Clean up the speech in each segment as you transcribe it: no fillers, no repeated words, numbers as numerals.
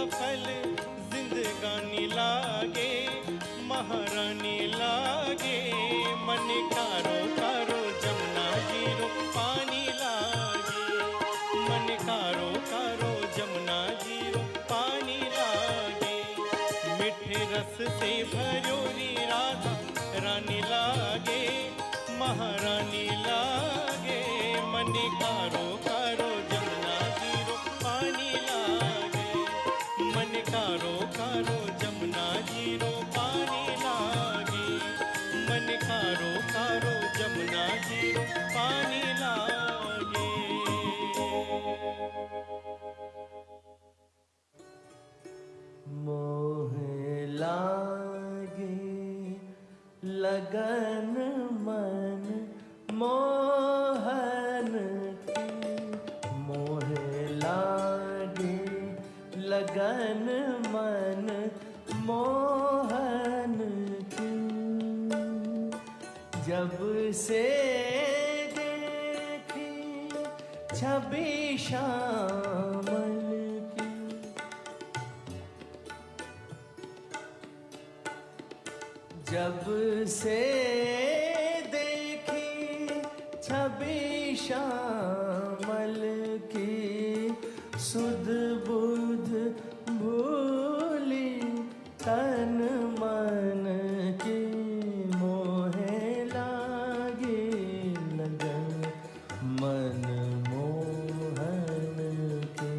सफल जिंदगानी लागे, महारानी लागे। मन कारो कारो जमुना जीरो पानी लागे, मन कारो कारो जमुना जीरो पानी लागे। मिठे रस से भरोरी राधा रानी लागे, महारानी लागे। मन कारो कारो जमुना जीरो पानी लागे, मन कारो कारो जमुना जीरो पानी लागे, मन कारो कारो जमुना जीरो पानी लागे। मोह लागे लगन मन मोहन की, मोह लागे लगन मन मोहन की। जब से देखी छवि श्यामल की, जब से देखी छवि श्यामल की। सुध बुध भूली तन मन की, मोहे लागे लगन मन मोहन की।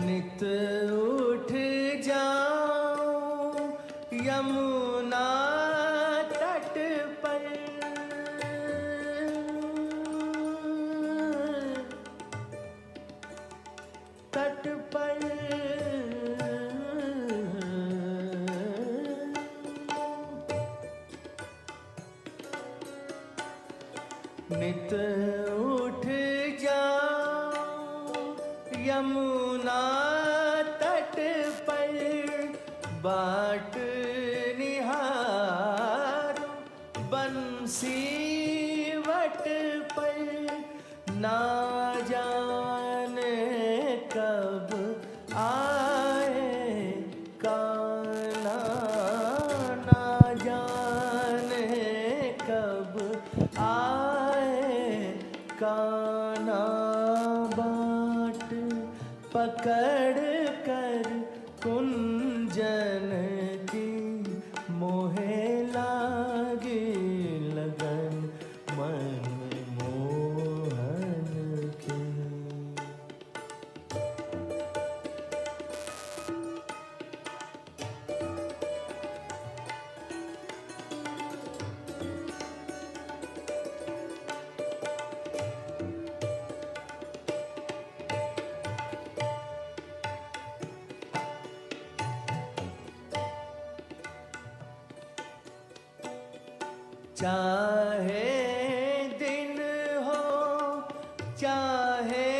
नित उठ जाऊं यमुना तट पर, तट पर नित उठ जाऊं यमुना तट पर। बाट निहारूं बंसी वट पर, ना जाने कब आए काना, ना जाने कब आए काना। बाट पकड़ कर कुंजन की, मोहे लागे लगन मन मोहन की। चाहे दिन हो चाहे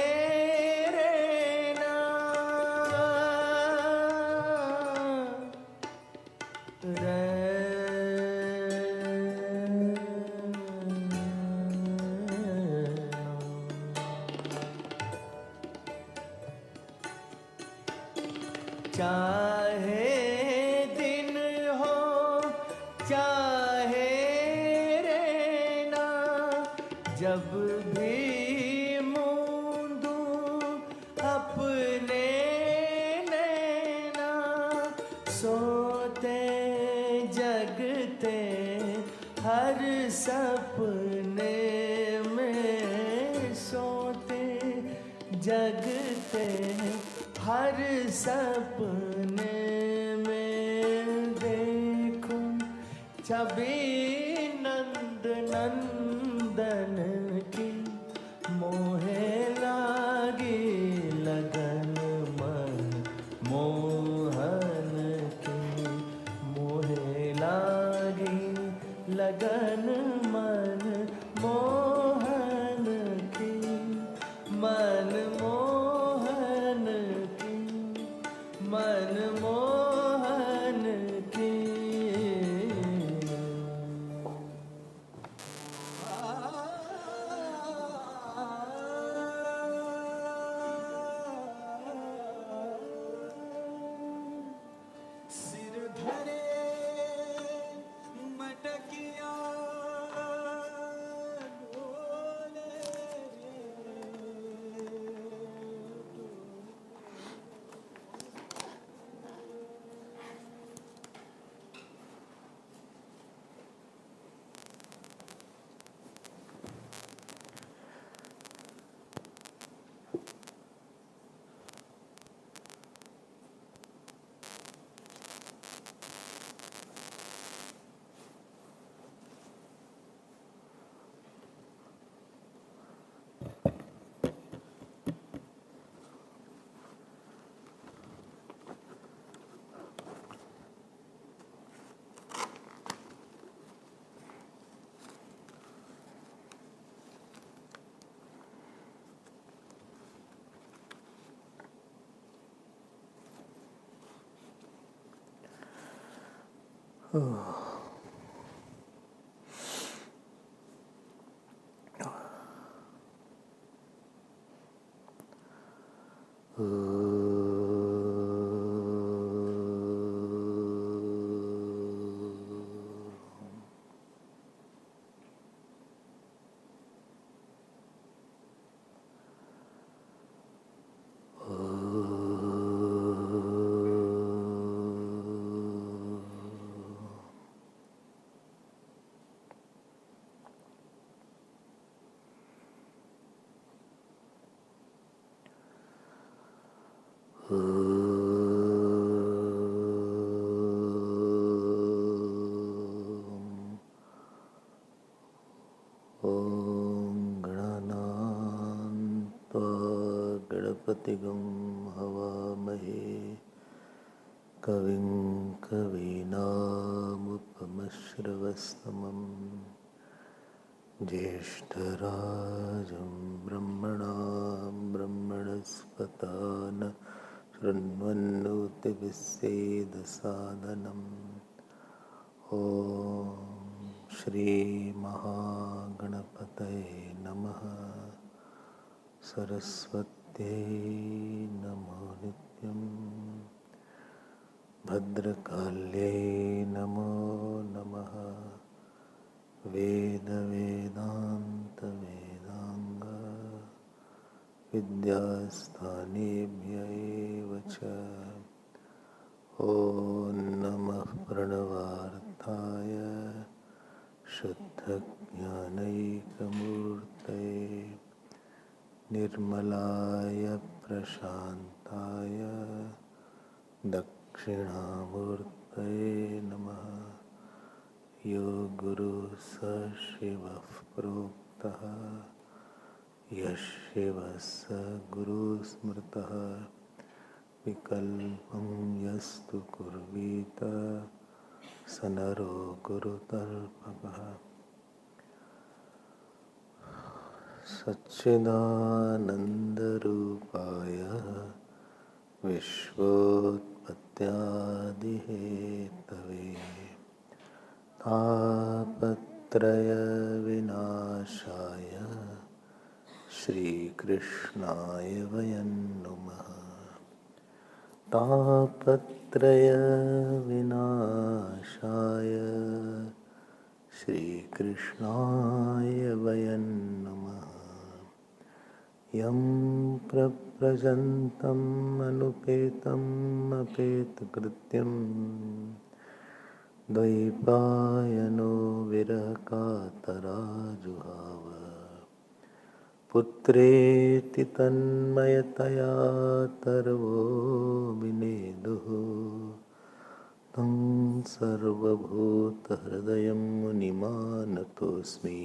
रहना, चाहे दिन हो चाहे रहना। जब भी मूंदूं अपने नैना, सोते जगते हर सपने में, सोते जगते हर सपने में। देखूं छवि नंद नंदन की, मोहे लागी लगन मन मोहन की, मोहे लागी लगन मन मोहन की, मन मोहन गणपतिगं हवामहे कविं कवीनामुपमश्रवस्तमं ज्येष्ठराजं ब्रह्मणां ब्रह्मणस्पतान शृण्वन्नोतिभिस्सेदसादनम् ॐ श्रीमहागणपतये नमः। सरस्वत्यै नमो नित्यं भद्रकाल्यै नमो नमः। वेदवेदान्तवेदाङ्ग विद्यास्थानेभ्य एव च। ॐ नमः प्रणवार्थाय शुद्धज्ञानैकमूर्तये निर्मलाय प्रशान्ताय दक्षिणामूर्तये नमः। यो गुरुः स शिवः प्रोक्तः यः शिवः स गुरुः स्मृतः विकल्पं यस्तु कुर्वीत स नरो गुरुतल्पकः। सच्चिदानन्दरूपाय विश्वोत्पत्त्यादिहेतवे तापत्रयविनाशाय श्रीकृष्णाय वयं नुमः। तापत्रयविनाशाय श्रीकृष्णाय वयं नुमः। यं प्रव्रजन्तम् अनुपेतम् अपेतकृत्यं द्वैपायनो विरहकातराजुहाव पुत्रेति तन्मयतया तर्वो विनेदुः तं सर्वभूतहृदयं मुनिमानतोऽस्मि।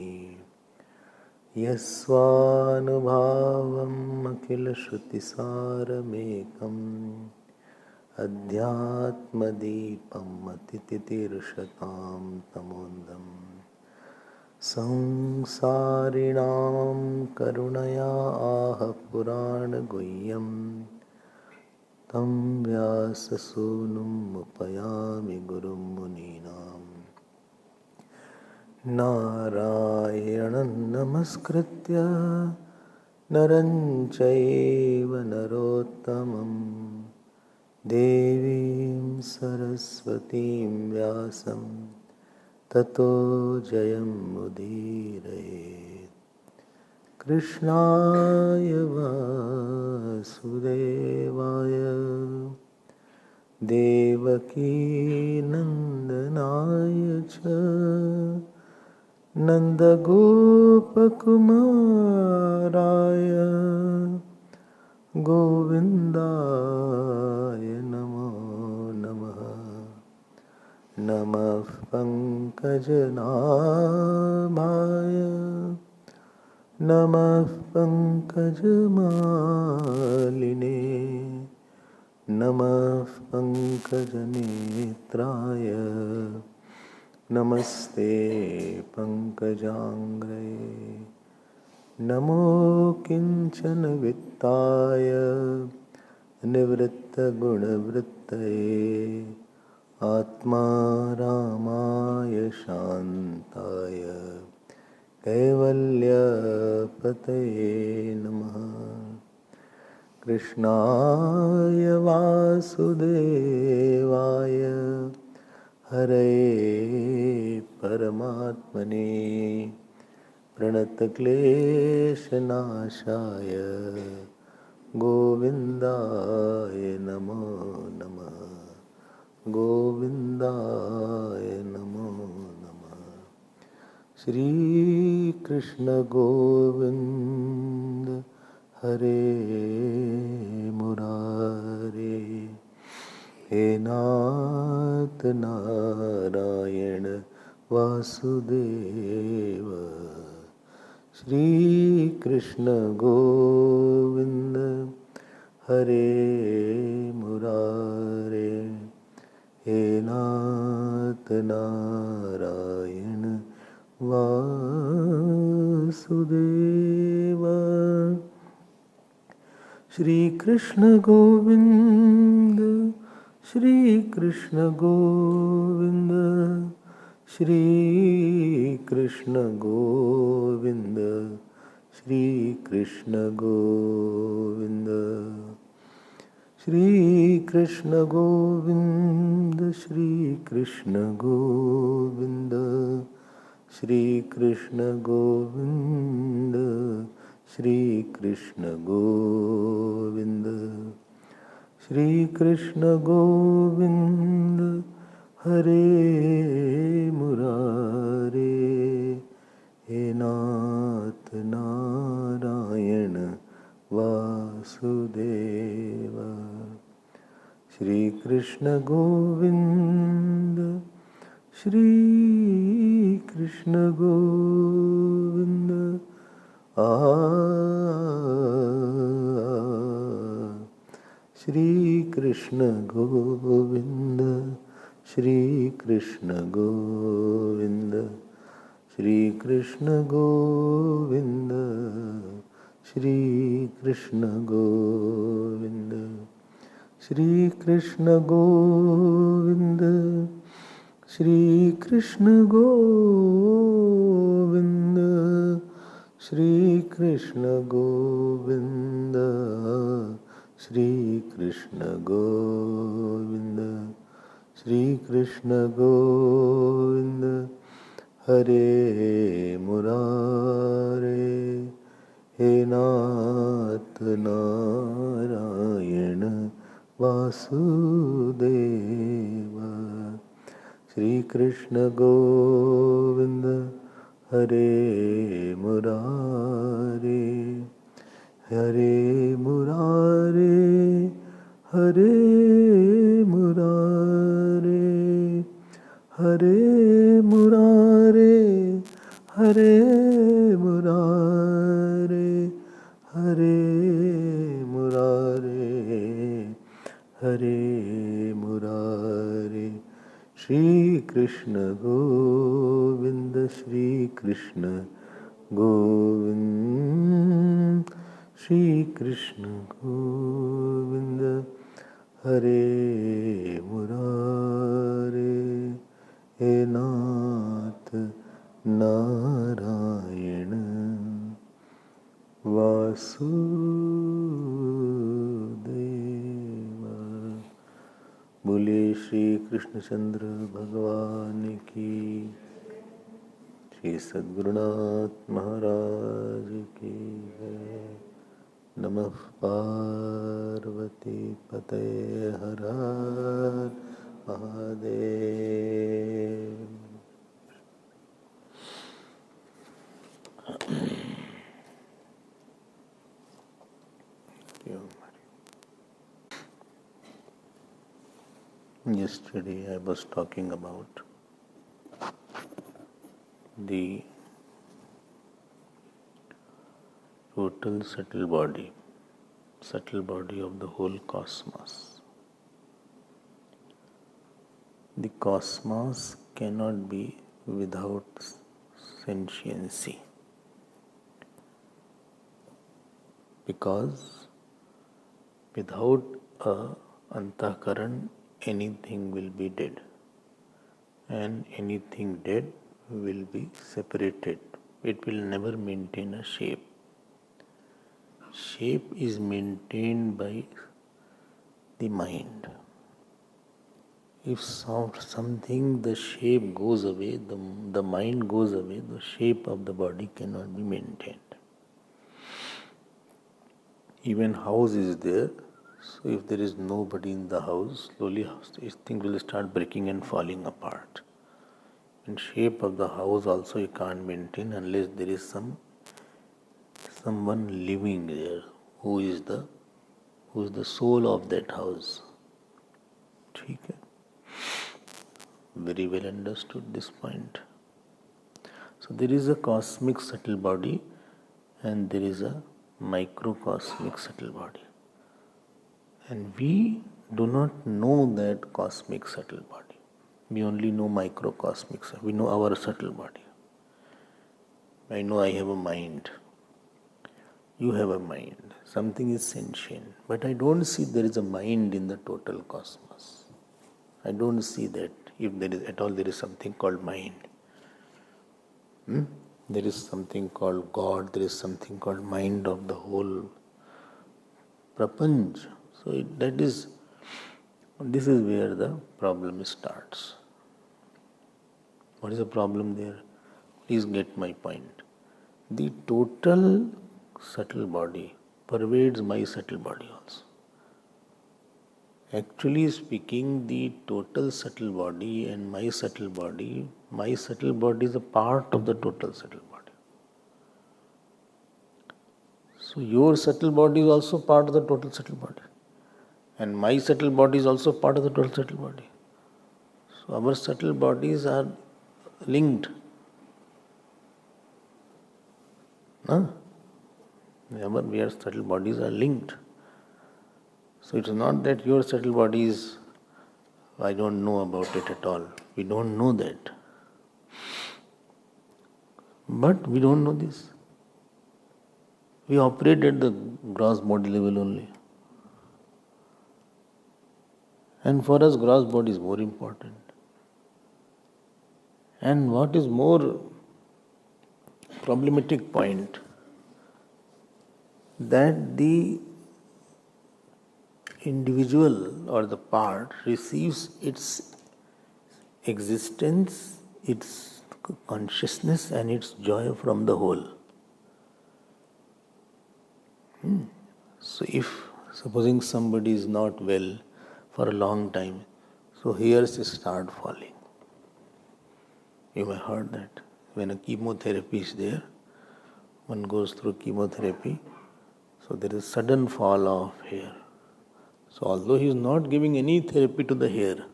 यस्वानुभावम् अखिलश्रुतिसारमेकम् अध्यात्मदीपम् अतितितीर्षतां तमोन्दम् संसारिणां करुणया आह पुराणगुह्यं तं व्याससूनुम् उपयामि गुरुं मुनीनाम्। नारायणं नमस्कृत्य नरं चैव नरोत्तमं देवीं सरस्वतीं व्यासं ततो जयमुदीरयेत्। कृष्णाय वासुदेवाय देवकीनन्दनाय च नन्दगोपकुमाराय गोविन्दाय नमो नमः। नमः पङ्कजनाभाय नमः पङ्कजमालिने नमः पङ्कजनेत्राय नमस्ते पङ्कजाङ्घ्रे। नमो किञ्चन वित्ताय निवृत्तगुणवृत्तये आत्मा रामाय शान्ताय कैवल्यपतये नमः। कृष्णाय वासुदेवाय हरये परमात्मने प्रणतक्लेशनाशाय गोविन्दाय नमो नमः। गोविन्दाय नमो नमः। श्री कृष्ण गोविंद हरे मुरारे, हे नाथ नारायण वासुदेव। श्री कृष्ण गोविंद हरे मुरारे, हे नाथ नारायण वासुदेव। श्री कृष्ण गोविंद, श्री कृष्ण गोविंद, श्री कृष्ण गोविंद, श्री कृष्ण गोविंद, श्री कृष्ण गोविंद, श्री कृष्ण गोविंद, श्री कृष्ण गोविंद, श्री कृष्ण गोविंद, श्री कृष्ण गोविंद हरे मुरारे, हे नाथ नारायण वासुदेव। श्री कृष्ण गोविंद, श्री कृष्ण गोविंद, श्री कृष्ण गोविंद, श्री कृष्ण गोविंद, श्री कृष्ण गोविंद, श्री कृष्ण गोविंद, श्री कृष्ण गोविंद, श्री कृष्ण गोविंद, श्री कृष्ण गोविंद, श्री कृष्ण गोविंद, श्री कृष्ण गोविंद हरे मुरारे, हे नाथ नारायण वासुदेव। श्री कृष्ण गोविंद हरे मुरारे, हरे मुरारे, हरे मुरारे, हरे मुरारे, हरे मुरारे, हरे मुरारे, हरे मुरारे। श्री कृष्ण गोविंद, श्री कृष्ण गोविंद, श्री कृष्ण गोविंद हरे मुरारे, हे नाथ नारायण वासुदेव। बोले श्री कृष्णचंद्र भगवान की, श्री सद्गुरुनाथ महाराज की जय। नमः पार्वती पतये हर हर Mahadev. Yesterday I was talking about the total subtle body of the whole cosmos. The cosmos cannot be without sentiency, because without a antahkaran anything will be dead, and anything dead will be separated. It will never maintain a shape. Shape is maintained by the mind. If something, the shape goes away, the mind goes away, the shape of the body cannot be maintained. Even house is there, so if there is nobody in the house, slowly things will start breaking and falling apart. And shape of the house also you can't maintain unless there is someone living there who is the soul of that house. ठीक है? Very well understood this point. So there is a cosmic subtle body and there is a microcosmic subtle body. And we do not know that cosmic subtle body. We only know microcosmic. We know our subtle body. I know I have a mind. You have a mind. Something is sentient. But I don't see there is a mind in the total cosmos. I don't see that. If there is at all, there is something called mind. There is something called God. There is something called mind of the whole prapanch. So this is where the problem starts. What is the problem there? Please get my point. The total subtle body pervades my subtle body also. Actually speaking, the total subtle body and my subtle body is a part of the total subtle body. So your subtle body is also part of the total subtle body. And my subtle body is also part of the total subtle body. So our subtle bodies are linked. Our subtle bodies are linked. So it's not that your subtle body is, I don't know about it at all. We don't know that. But we don't know this. We operate at the gross body level only. And for us, gross body is more important. And what is more problematic point, that the individual or the part receives its existence, its consciousness and its joy from the whole. So if supposing somebody is not well for a long time, so hairs start falling. You may have heard that. When a chemotherapy is there, one goes through chemotherapy, so there is sudden fall of hair. So although he is not giving any therapy to the hair,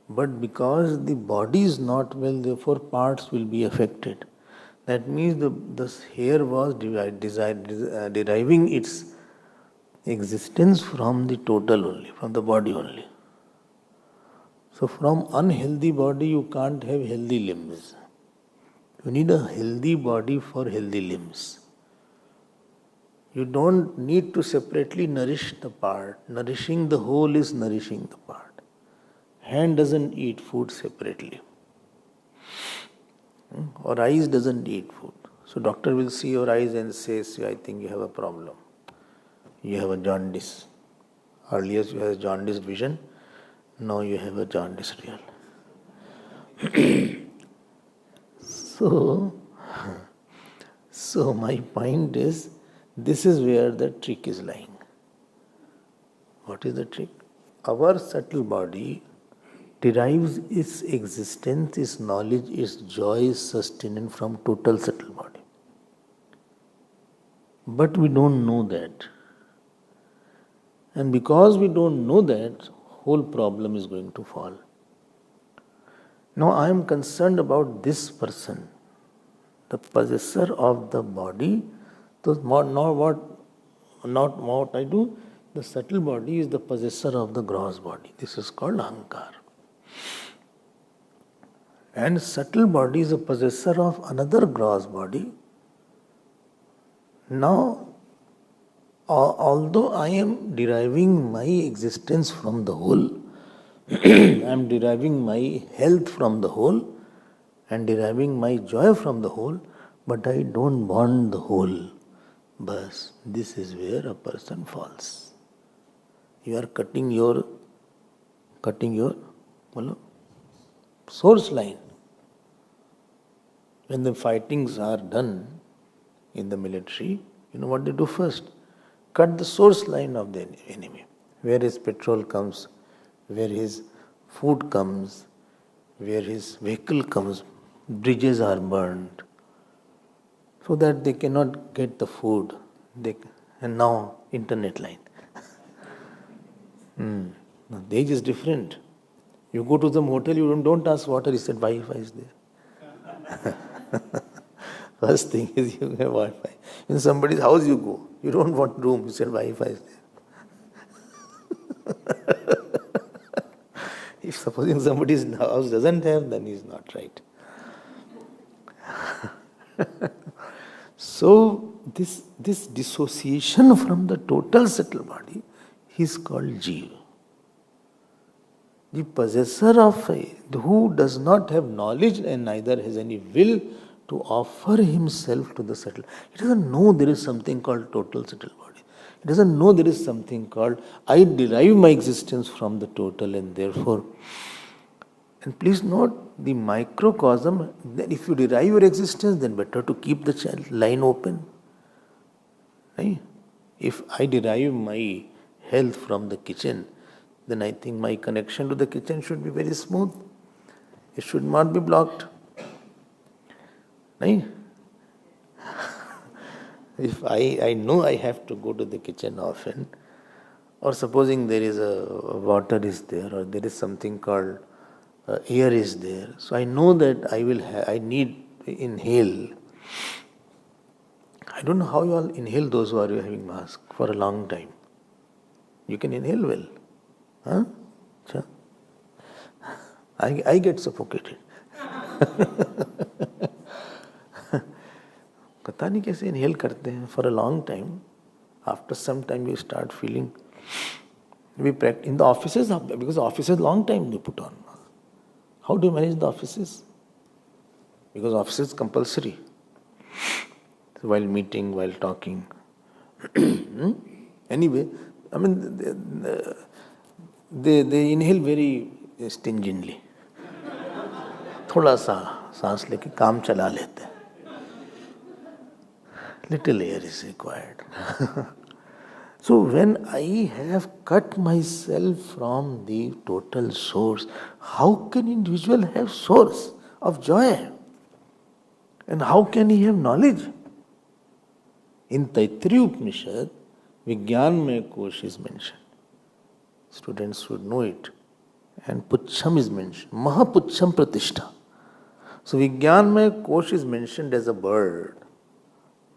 but because the body is not well, therefore parts will be affected. That means the hair was deriving its existence from the total only, from the body only. So from unhealthy body you can't have healthy limbs. You need a healthy body for healthy limbs. You don't need to separately nourish the part. Nourishing the whole is nourishing the part. Hand doesn't eat food separately. Or eyes doesn't eat food. So doctor will see your eyes and says, I think you have a problem. You have a jaundice. Earlier you had a jaundice vision. Now you have a jaundice real. So my point is, this is where the trick is lying. What is the trick? Our subtle body derives its existence, its knowledge, its joy, its sustenance from total subtle body. But we don't know that. And because we don't know that, whole problem is going to fall. Now I am concerned about this person, the possessor of the body. So not what I do. The subtle body is the possessor of the gross body. This is called ahankar. And subtle body is a possessor of another gross body. Now, although I am deriving my existence from the whole, I am deriving my health from the whole and deriving my joy from the whole, but I don't want the whole. But this is where a person falls. You are cutting your source line. When the fightings are done in the military, you know what they do first? Cut the source line of the enemy. Where his petrol comes, where his food comes, where his vehicle comes, bridges are burned, so that they cannot get the food. And now internet line. Now the age is different. You go to some hotel, you don't ask water, he said Wi-Fi is there. First thing is you have Wi-Fi. In somebody's house you go, you don't want room, you said Wi-Fi is there. If supposing somebody's house doesn't have, then he's not right. So this dissociation from the total subtle body is called Jiva. The possessor of faith, who does not have knowledge and neither has any will to offer himself to the subtle. He doesn't know there is something called total subtle body. He doesn't know there is something called I derive my existence from the total and therefore. And please note the microcosm, that if you derive your existence, then better to keep the line open. Right? If I derive my health from the kitchen, then I think my connection to the kitchen should be very smooth. It should not be blocked. Right? If I know I have to go to the kitchen often, or supposing there is a water is there, or there is something called air is there, so I know that I need to inhale. I don't know how you all inhale, those who are having mask for a long time. You can inhale well. Huh? Sure. I get suffocated. पता नहीं कैसे inhale करते हैं for a long time. After some time you start feeling. We practice in the offices, because offices long time they put on. How do you manage the offices? Because offices compulsory. So while meeting, while talking. Anyway, I mean, they inhale very stingingly. थोड़ा सा सांस लेके काम चला लेते हैं. Little air is required. So when I have cut myself from the total source, how can individual have source of joy? And how can he have knowledge? In Taittiriya Upanishad, Vijnanmaya Kosh is mentioned. Students should know it. And Puchham is mentioned. Mahapuchham Pratishtha. So Vijnanmaya Kosh is mentioned as a bird.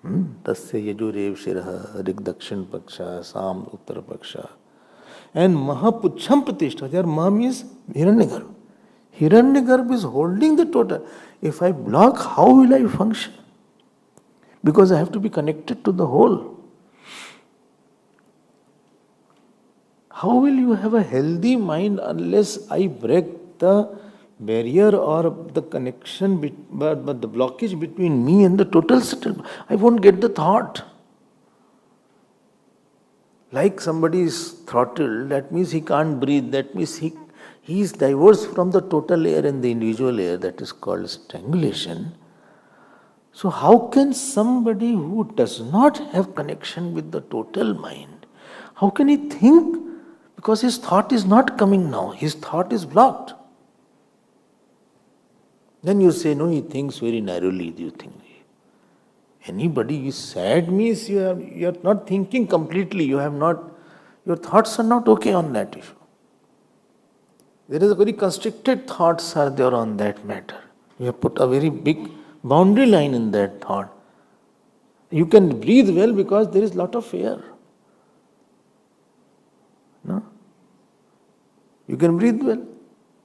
Tasya Yajurev Shiraha, Rig Dakshin Paksha, Sam Uttara Paksha. And Mahapuchham Pratishtha, there Maha means Hiranyagarbha. Hiranyagarbha is holding the total. If I block, how will I function? Because I have to be connected to the whole. How will you have a healthy mind unless I break the barrier or the connection, but the blockage between me and the total settlement? I won't get the thought. Like somebody is throttled, that means he can't breathe, that means he is divorced from the total air and the individual air, that is called strangulation. So how can somebody who does not have connection with the total mind, how can he think? Because his thought is not coming now, his thought is blocked. Then you say, no, he thinks very narrowly. Do you think? Anybody is sad means you are not thinking completely. Your thoughts are not okay on that issue. There is a very constricted thoughts are there on that matter. You have put a very big boundary line in that thought. You can breathe well because there is a lot of air. No? You can breathe well.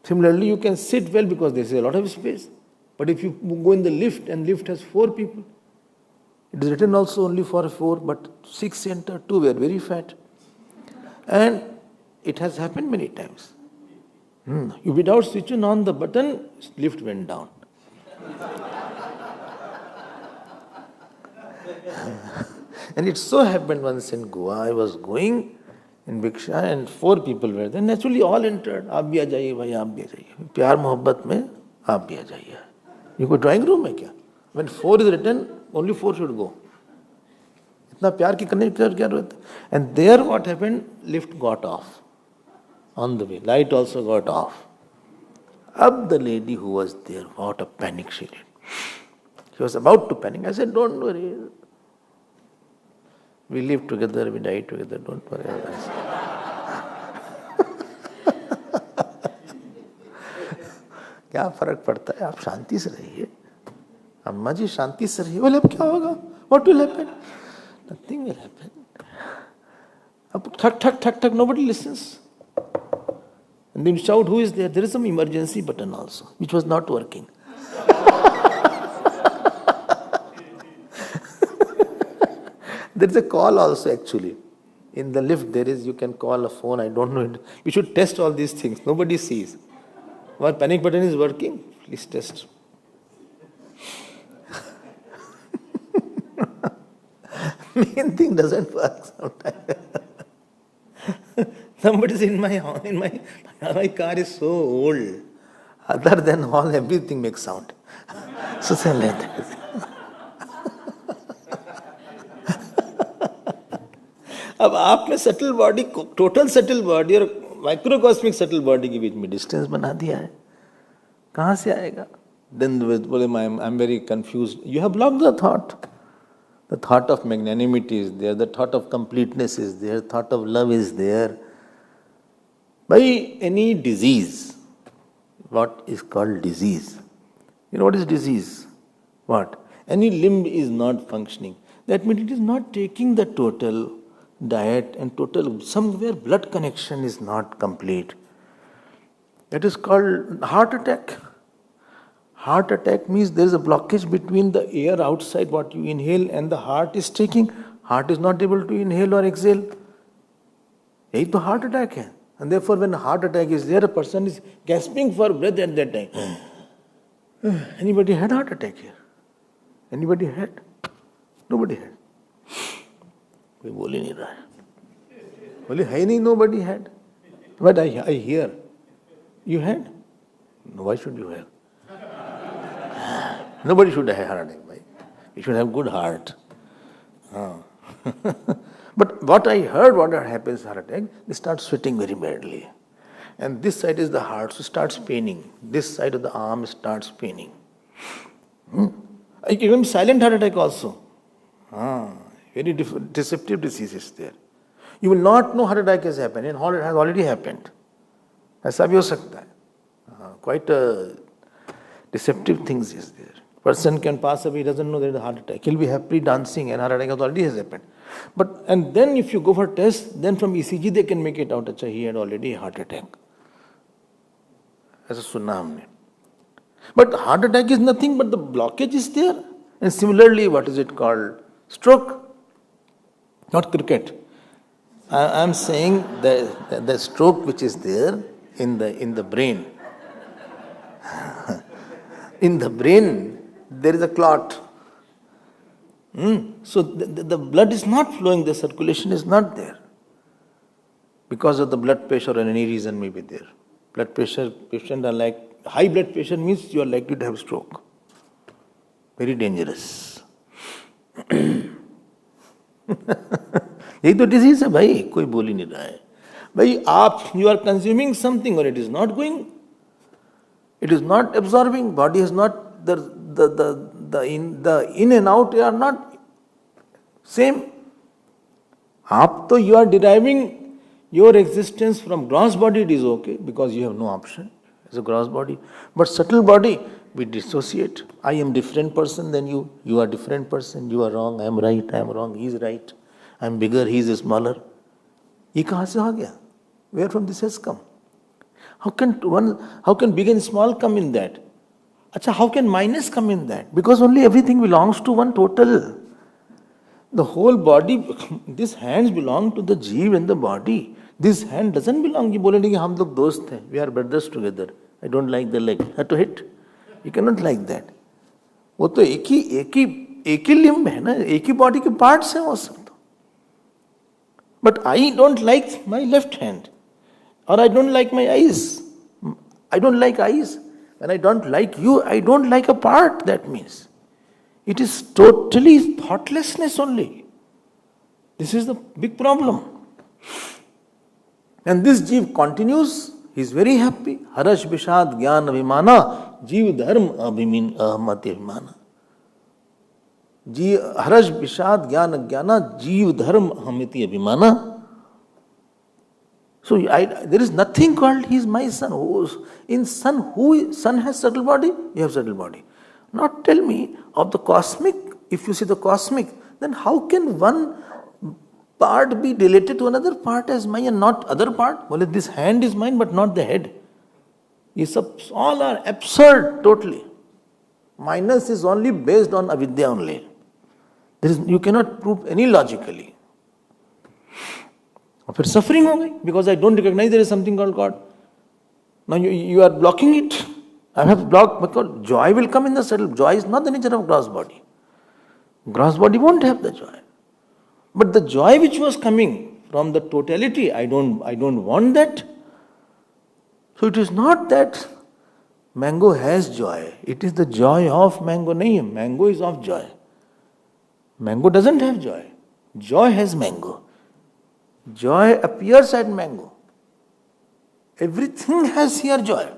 Similarly, you can sit well because there is a lot of space. But if you go in the lift and lift has 4 people, It is written also only for 4, but 6 enter, 2 were very fat. And it has happened many times. Without switching on the button, lift went down. And it so happened once in Goa, I was going in Bhiksha and 4 people were there. Naturally all entered. आप भी आ जाइए भाई, आप भी आ जाइए. प्यार मोहब्बत में आप भी आ जाइए. You go drawing room है क्या? When 4 is written, only 4 should go. इतना प्यार की करने की क्या जरूरत है? And there what happened? Lift got off on the way. Light also got off. Up the lady who was there, what a panic she did. She was about to panic. I said, don't worry. We live together, we die together, don't worry. क्या फर्क पड़ता है? आप शांति से रहिए. अम्मा जी शांति से रहिए. बोले अब क्या होगा? What will happen? Nothing will happen. अब ठक ठक ठक ठक, nobody listens. And then shout, who is there? There is some emergency button also, which was not working. There is a call also actually. In the lift there is, you can call a phone, I don't know it. You should test all these things. Nobody sees. What panic button is working? Please test. Main thing doesn't work sometimes. Somebody's in my car is so old. Other than all, everything makes sound. So say like that. अब आप में subtle body, total subtle body और माइक्रोकॉस्मिक subtle body के बीच में distance बना दिया है. कहाँ से आएगा? Then बोले I'm very confused. You have blocked the thought. The thought of magnanimity is there. The thought of completeness is there. Thought of love is there. By any disease, what is called disease? You know what is disease? What? Any limb is not functioning. That means it is not taking the total diet and total, somewhere blood connection is not complete. That is called heart attack. Heart attack means there is a blockage between the air outside what you inhale and the heart is taking. Heart is not able to inhale or exhale. यही तो heart attack है. And therefore when heart attack is there, a person is gasping for breath at that time. Anybody had heart attack here? Anybody had? Nobody had. कोई बोल ही नहीं रहा है. बोले है नहीं, nobody had. But I hear. You had? No, why should you have? Nobody should have heart attack, right? You should have good heart. But what I heard, what happens heart attack, they start sweating very badly. And this side is the heart, so starts paining. This side of the arm starts paining. Even silent heart attack also. Very deceptive disease is there. You will not know heart attack has happened, and it has already happened. ऐसा भी हो सकता है. Quite a deceptive things is there. Person can pass away, he doesn't know there is a heart attack. He'll be happily dancing and heart attack already has happened. And then if you go for test, then from ECG they can make it out, अच्छा, he had already a heart attack. ऐसा सुना हमने. But heart attack is nothing but the blockage is there. And similarly, what is it called? Stroke. Not cricket. I am saying the stroke which is there in the brain. In the brain, there is a clot. So the blood is not flowing, the circulation is not there. Because of the blood pressure or any reason may be there. Blood pressure, patients are like, high blood pressure means you are likely to have stroke. Very dangerous. यही तो disease है भाई, कोई बोल ही नहीं रहा है. भाई आप, you are consuming something or it is not going, it is not absorbing, body is not, the in and out are not same. आप तो, you are deriving your existence from gross body, it is okay because you have no option as a gross body. But subtle body, we dissociate. I am different person than you. You are different person. You are wrong. I am right. I am wrong. He is right. I am bigger. He is smaller. ये कहाँ से आ गया? Where from this has come? How can big and small come in that? Achha, how can minus come in that? Because only everything belongs to one total. The whole body, these hands belong to the जीव and the body. This hand doesn't belong. ये बोले नहीं कि हम लोग दोस्त हैं. We are brothers together. I don't like the leg. Have to hit. You cannot like that. वो तो एक ही लिम्ब है ना, एक ही बॉडी के पार्ट्स हैं वो सब तो. But I don't like my left hand, or I don't like my eyes. I don't like eyes. When I don't like you, I don't like a part. That means it is totally thoughtlessness only. This is the big problem. And this Jeev continues. He is very happy. Harash Vishad Gyan Abhimana Jeev Dharm Ahmati Abhimana. Harash Vishad Gyan Agyana Jeev Dharm Ahmati Abhimana. So there is nothing called he is my son. Son has subtle body? You have subtle body. Not tell me of the cosmic. If you see the cosmic, then how can one part be related to another part as mine and not other part? Well, this hand is mine but not the head. These all are absurd totally. Minus is only based on avidya only. You cannot prove any logically. फिर suffering हो गई because I don't recognize there is something called God. Now you are blocking it. I have blocked because joy will come in the subtle. Joy is not the nature of gross body. Gross body won't have the joy. But the joy which was coming from the totality, I don't want that. So it is not that mango has joy. It is the joy of mango. Nahi, mango is of joy. Mango doesn't have joy. Joy has mango. Joy appears at mango. Everything has here joy.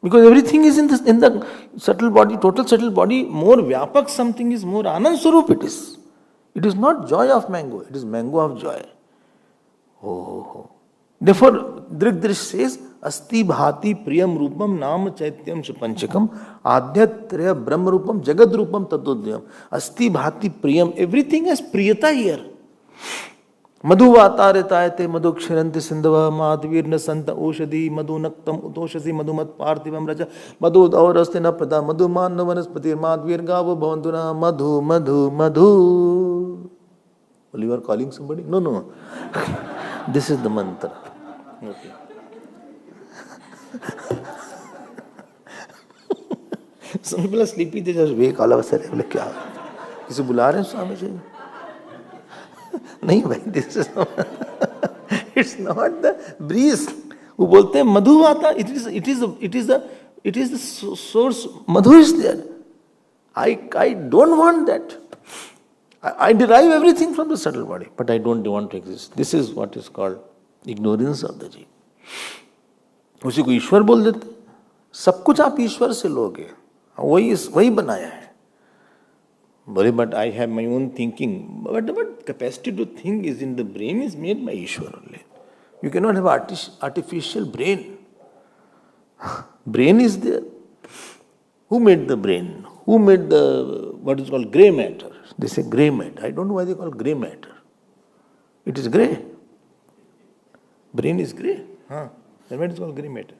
Because everything is in the subtle body, total subtle body, more vyapak something is, more anand swarup it is. It is not joy of mango, it is mango of joy. Therefore, Drigdrish says, Asti bhati priyam rupam nam chaityam panchakam adhyatraya brahma rupam jagad rupam tatodhyam. Asti bhati priyam, everything has priyata here. Madhu vatarayate madhuksharanti sindhava madhvirna santa oshadi madhu naktam utoshasi madhumat parthivam raja madhu daurastina pada madhu manna vanaspati madhvir gava bhavantuna madhu. Well, you are calling somebody? No. This is the mantra. Okay. Some people are sleepy, they just wake all of a sudden. बोले क्या? किसी बुला रहे हैं स्वामी जी? नहीं भाई, this is it's not the breeze. वो बोलते हैं मधु आता. It is the source. Madhu is there. I don't want that. I derive everything from the subtle body, but I don't want to exist. This is what is called ignorance of the Jeev. उसी को ईश्वर बोल देते. सब कुछ आप ईश्वर से लोगे. वही बनाया है. But I have my own thinking. But capacity to think is in the brain is made by Ishwar only. You cannot have artificial brain. Brain is there. Who made the brain? Who made what is called grey matter? They say grey matter. I don't know why they call grey matter. It is grey. Brain is grey. Then what is called grey matter?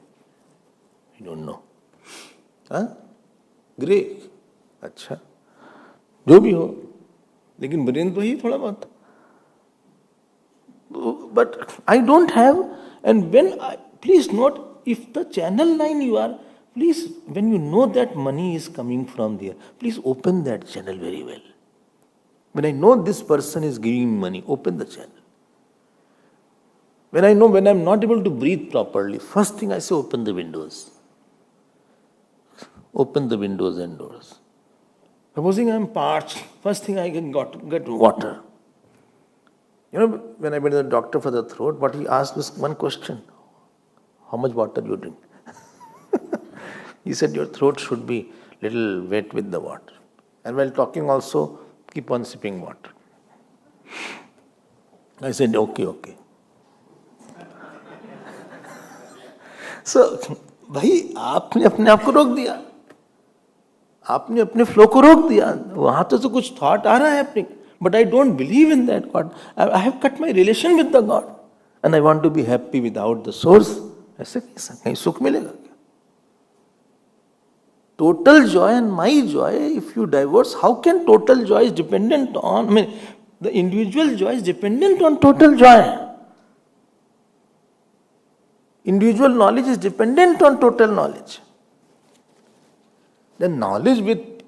I don't know. Grey. अच्छा. जो भी हो, लेकिन brain तो ही थोड़ा बहुत. But I don't have, and please note, if the channel line you are, please, when you know that money is coming from there, please open that channel very well. When I know this person is giving money, open the channel. When I'm not able to breathe properly, first thing I say, open the windows. Open the windows and doors. Supposing I am parched, first thing I can get water. You know, when I went to the doctor for the throat, what he asked was one question: how much water you drink? He said your throat should be little wet with the water. And while talking also, keep on sipping water. I said, okay. So, भाई आपने अपने आप को रोक दिया. आपने अपने flow को रोक दिया. वहां तो कुछ थॉट आ रहा है अपने, but I don't believe in that god. I have cut my relation with the god and I want to be happy without the source. ऐसे कहीं सुख मिलेगा क्या? Total joy and my joy, if you divorce, how can total joy is dependent on, the individual joy is dependent on total joy. Individual knowledge is dependent on total knowledge. The knowledge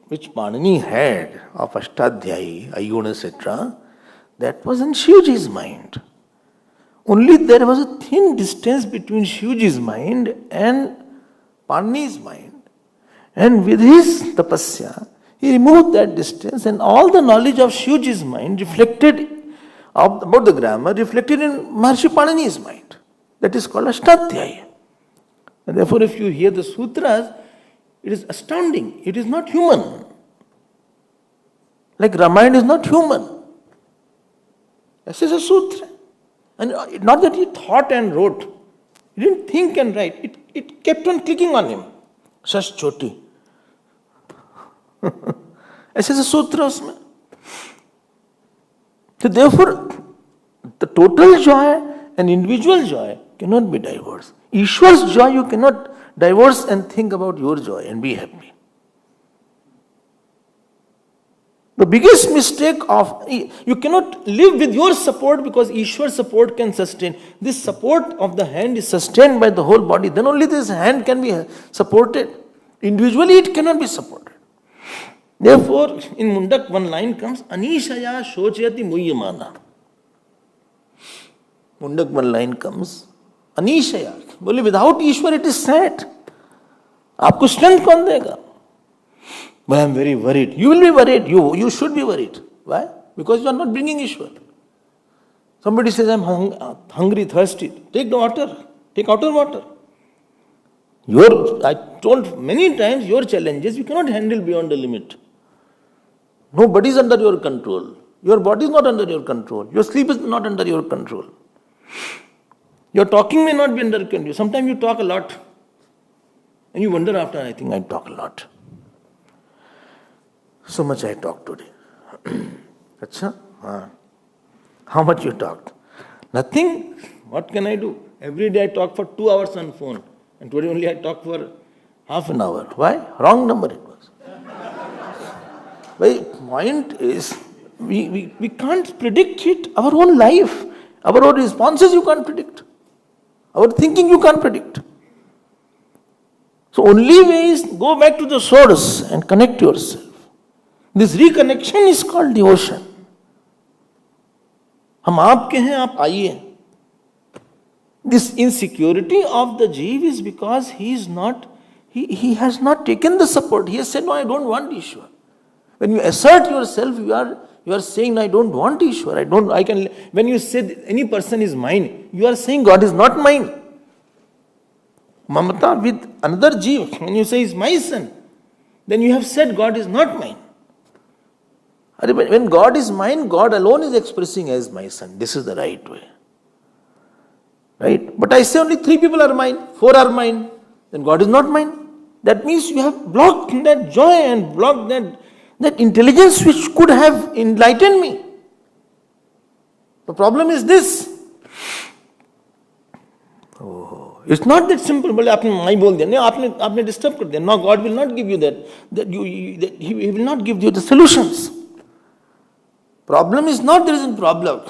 which Panini had of Ashtadhyayi, Ayuna, etc., that was in Shivji's mind. Only there was a thin distance between Shivji's mind and Panini's mind. And with his tapasya, he removed that distance, and all the knowledge of Shivji's mind reflected about the grammar, reflected in Maharshi Panini's mind. That is called Ashtadhyayi. And therefore, if you hear the sutras, it is astounding. It is not human. Like Ramayana is not human. This is a sutra. And not that he thought and wrote. He didn't think and write. It kept on clicking on him. Shash choti. ऐसे से सूत्र उसमें. So therefore, the total joy and individual joy cannot be divorced. Ishwar's joy you cannot divorce and think about your joy and be happy. The biggest mistake of, you cannot live with your support because Ishwar's support can sustain. This support of the hand is sustained by the whole body. Then only this hand can be supported. Individually it cannot be supported. Therefore, in Mundak one line comes, Anishaya Shochayati Muyyamana. Mundak one line comes, Anishaya. Bole, without Ishwar it is sad. Aapko strength kaun dega? But I am very worried. You will be worried. You should be worried. Why? Because you are not bringing Ishwar. Somebody says, I am hungry, thirsty. Take the water. Take outer water. I told many times, your challenges you cannot handle beyond the limit. Nobody is under your control. Your body is not under your control. Your sleep is not under your control. Your talking may not be under control. Sometimes you talk a lot. And you wonder after, I think I talk a lot. So much I talked today. Achha? How much you talked? Nothing. What can I do? Every day I talk for 2 hours on phone. And today only I talk for half an hour. Why? Wrong number it was. My point is, we can't predict it. Our own life, our own responses you can't predict. Our thinking you can't predict. So only way is go back to the source and connect yourself. This reconnection is called devotion. हम आपके हैं, आप आइए. This insecurity of the Jeev is because he has not taken the support. He has said, no, I don't want Ishwar. When you assert yourself, you are saying, no, I don't want Ishwar. When you say any person is mine, you are saying God is not mine. Mamata with another Jeev, when you say is my son, then you have said God is not mine. When God is mine, God alone is expressing as my son. This is the right way. Right? But I say only 3 people are mine, 4 are mine, then God is not mine. That means you have blocked that joy and blocked that intelligence which could have enlightened me. The problem is this. Oh, it's not that simple. But आपने disturb कर दिया. No, God will not give you that. He will not give you the solutions. Problem is not there isn't problem.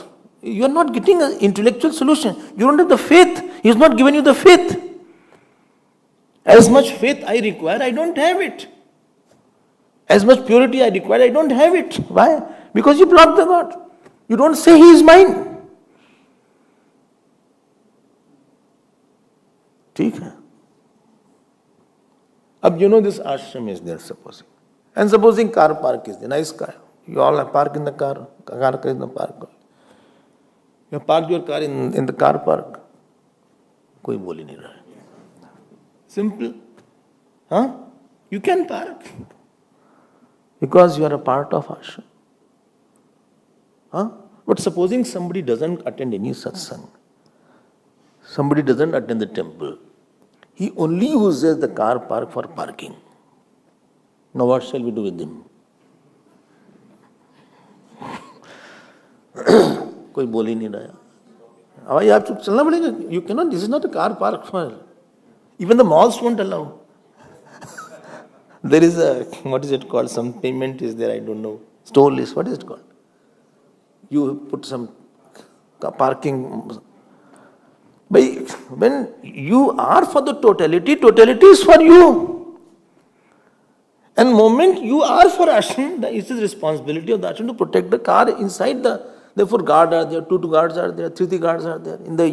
You are not getting an intellectual solution. You don't have the faith. He has not given you the faith. As much faith I require, I don't have it. As much purity I require, I don't have it. Why? Because you block the God. You don't say He is mine. ठीक है. Ab you know this ashram is there, supposing. And supposing car park is there. Nice car. You all have park in the car. Car is in the park. You have parked your car in the car park. कोई बोल ही नहीं रहा है. Simple. Huh? You can park. Because you are a part of ashram. Huh? But supposing somebody doesn't attend any satsang, somebody doesn't attend the temple, he only uses the car park for parking. Now what shall we do with him? कोई बोल ही नहीं रहा. भाई आप चुप चलना पड़ेगा. You cannot. This is not a car park for. Even the malls won't allow. There is a, what is it called? Some payment is there, I don't know. Store list, what is it called? You put some parking. But when you are for the totality, totality is for you. And moment you are for ashram, it is responsibility of the ashram to protect the car inside the. Therefore, guards are there, two guards are there, three guards are there. In the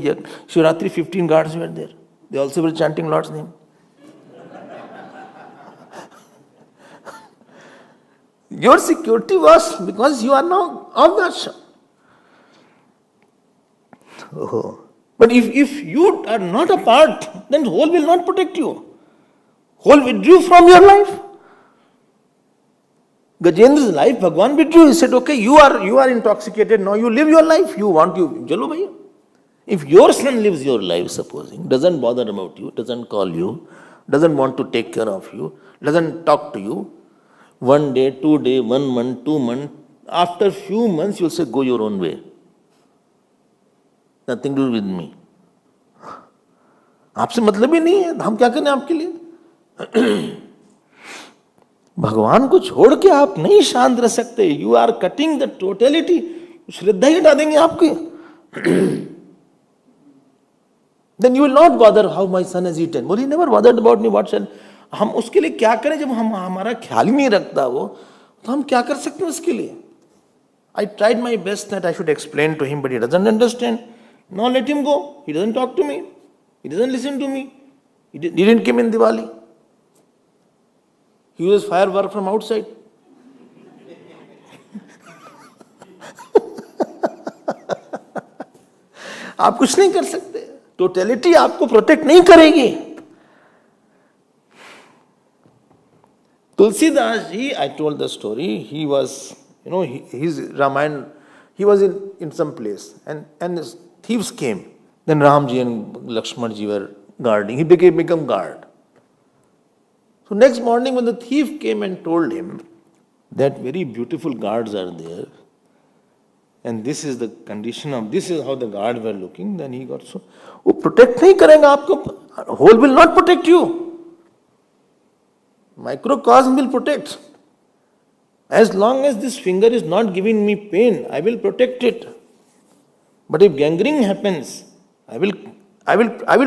Shivratri, 15 guards were there. They also were chanting Lord's name. Your security was because you are now of the ashram. Oh. But if you are not a part, then whole will not protect you. Whole withdrew from your life. Gajendra's life, Bhagwan withdrew. He said, okay, you are intoxicated, now you live your life. You want you, Jalo bhaiya. If your son lives your life, supposing, doesn't bother about you, doesn't call you, doesn't want to take care of you, doesn't talk to you, 1 day, 2 day, 1 month, 2 months, after few months you'll say, go your own way. Nothing to do with me. आपसे मतलब ही नहीं है, हम क्या करें आपके लिए? भगवान को छोड़ के आप नहीं शांत रह सकते. You are cutting the totality. श्रद्धा ही हटा देंगे आपके. Then you will not bother how my son has eaten. Well, he never bothered about me. What shall हम उसके लिए क्या करें जब हम हमारा ख्याल ही नहीं रखता वो, तो हम क्या कर सकते हैं उसके लिए? I tried my best that I should explain to him, but he doesn't understand. Now let him go. He doesn't talk to me. He doesn't listen to me. He didn't come in Diwali. He uses firework from outside. आप कुछ नहीं कर सकते. Totality आपको protect नहीं करेगी. Tulsidas ji, I told the story, he was, his Ramayana, he was in some place and thieves came. Then Ramji and Lakshmanji were guarding. He became guard. So next morning when the thief came and told him that very beautiful guards are there and this is the condition of, this is how the guards were looking, then he got so, वो protect नहीं करेगा आपको, whole will not protect you. Microcosm will protect. As long as this finger is not giving me pain, I will protect it. But if gangrene happens, I will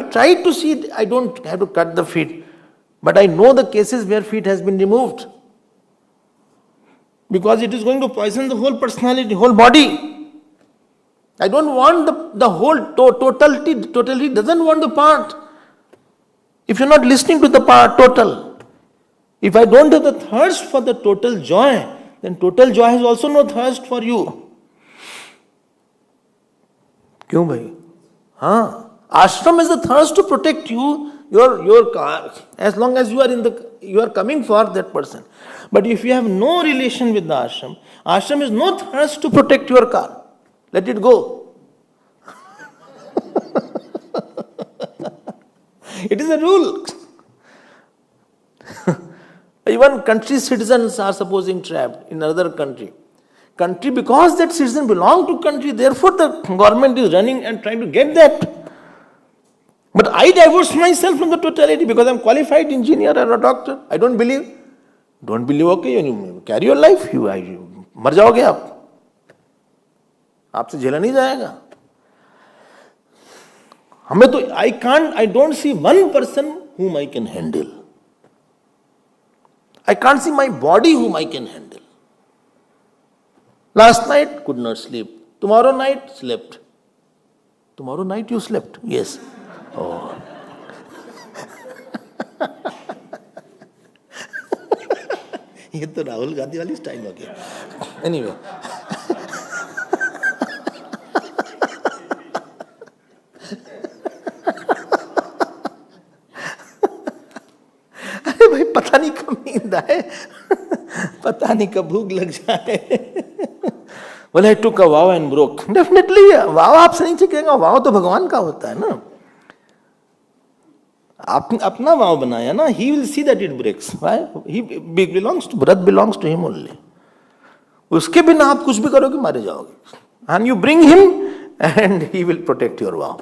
try to see it. I don't have to cut the feet. But I know the cases where feet has been removed. Because it is going to poison the whole personality, whole body. I don't want the whole totality doesn't want the part. If you're not listening to the part, total. If I don't have the thirst for the total joy, then total joy has also no thirst for you. क्यों भाई? हाँ, ashram is the thirst to protect you, your car, as long as you are coming for that person. But if you have no relation with the ashram is no thirst to protect your car. Let it go. It is a rule. Even country citizens are supposing trapped in another country. Because that citizen belongs to country, therefore the government is running and trying to get that. But I divorce myself from the totality because I am qualified engineer or a doctor. I don't believe. Don't believe, okay, you carry your life. You मर जाओगे आप. आपसे झेला नहीं जाएगा. हमें तो I don't see one person whom I can handle. I can't see my body whom I can handle. Last night, could not sleep. Tomorrow night, slept. Tomorrow night you slept? Yes. Oh. ये तो राहुल गांधी वाली style हो गया. Anyway. अरे भाई पता नहीं कब नींद आए, पता नहीं कब भूख लग जाए. Well, I took a vow and broke. Definitely, vow आपसे नहीं चुकेगा. vow तो भगवान का होता है ना. आपने अपना vow बनाया ना. He will see that it breaks. Why? He belongs to, व्रत belongs to him only. उसके बिना आप कुछ भी करोगे मारे जाओगे. And you bring him and he will protect your vow.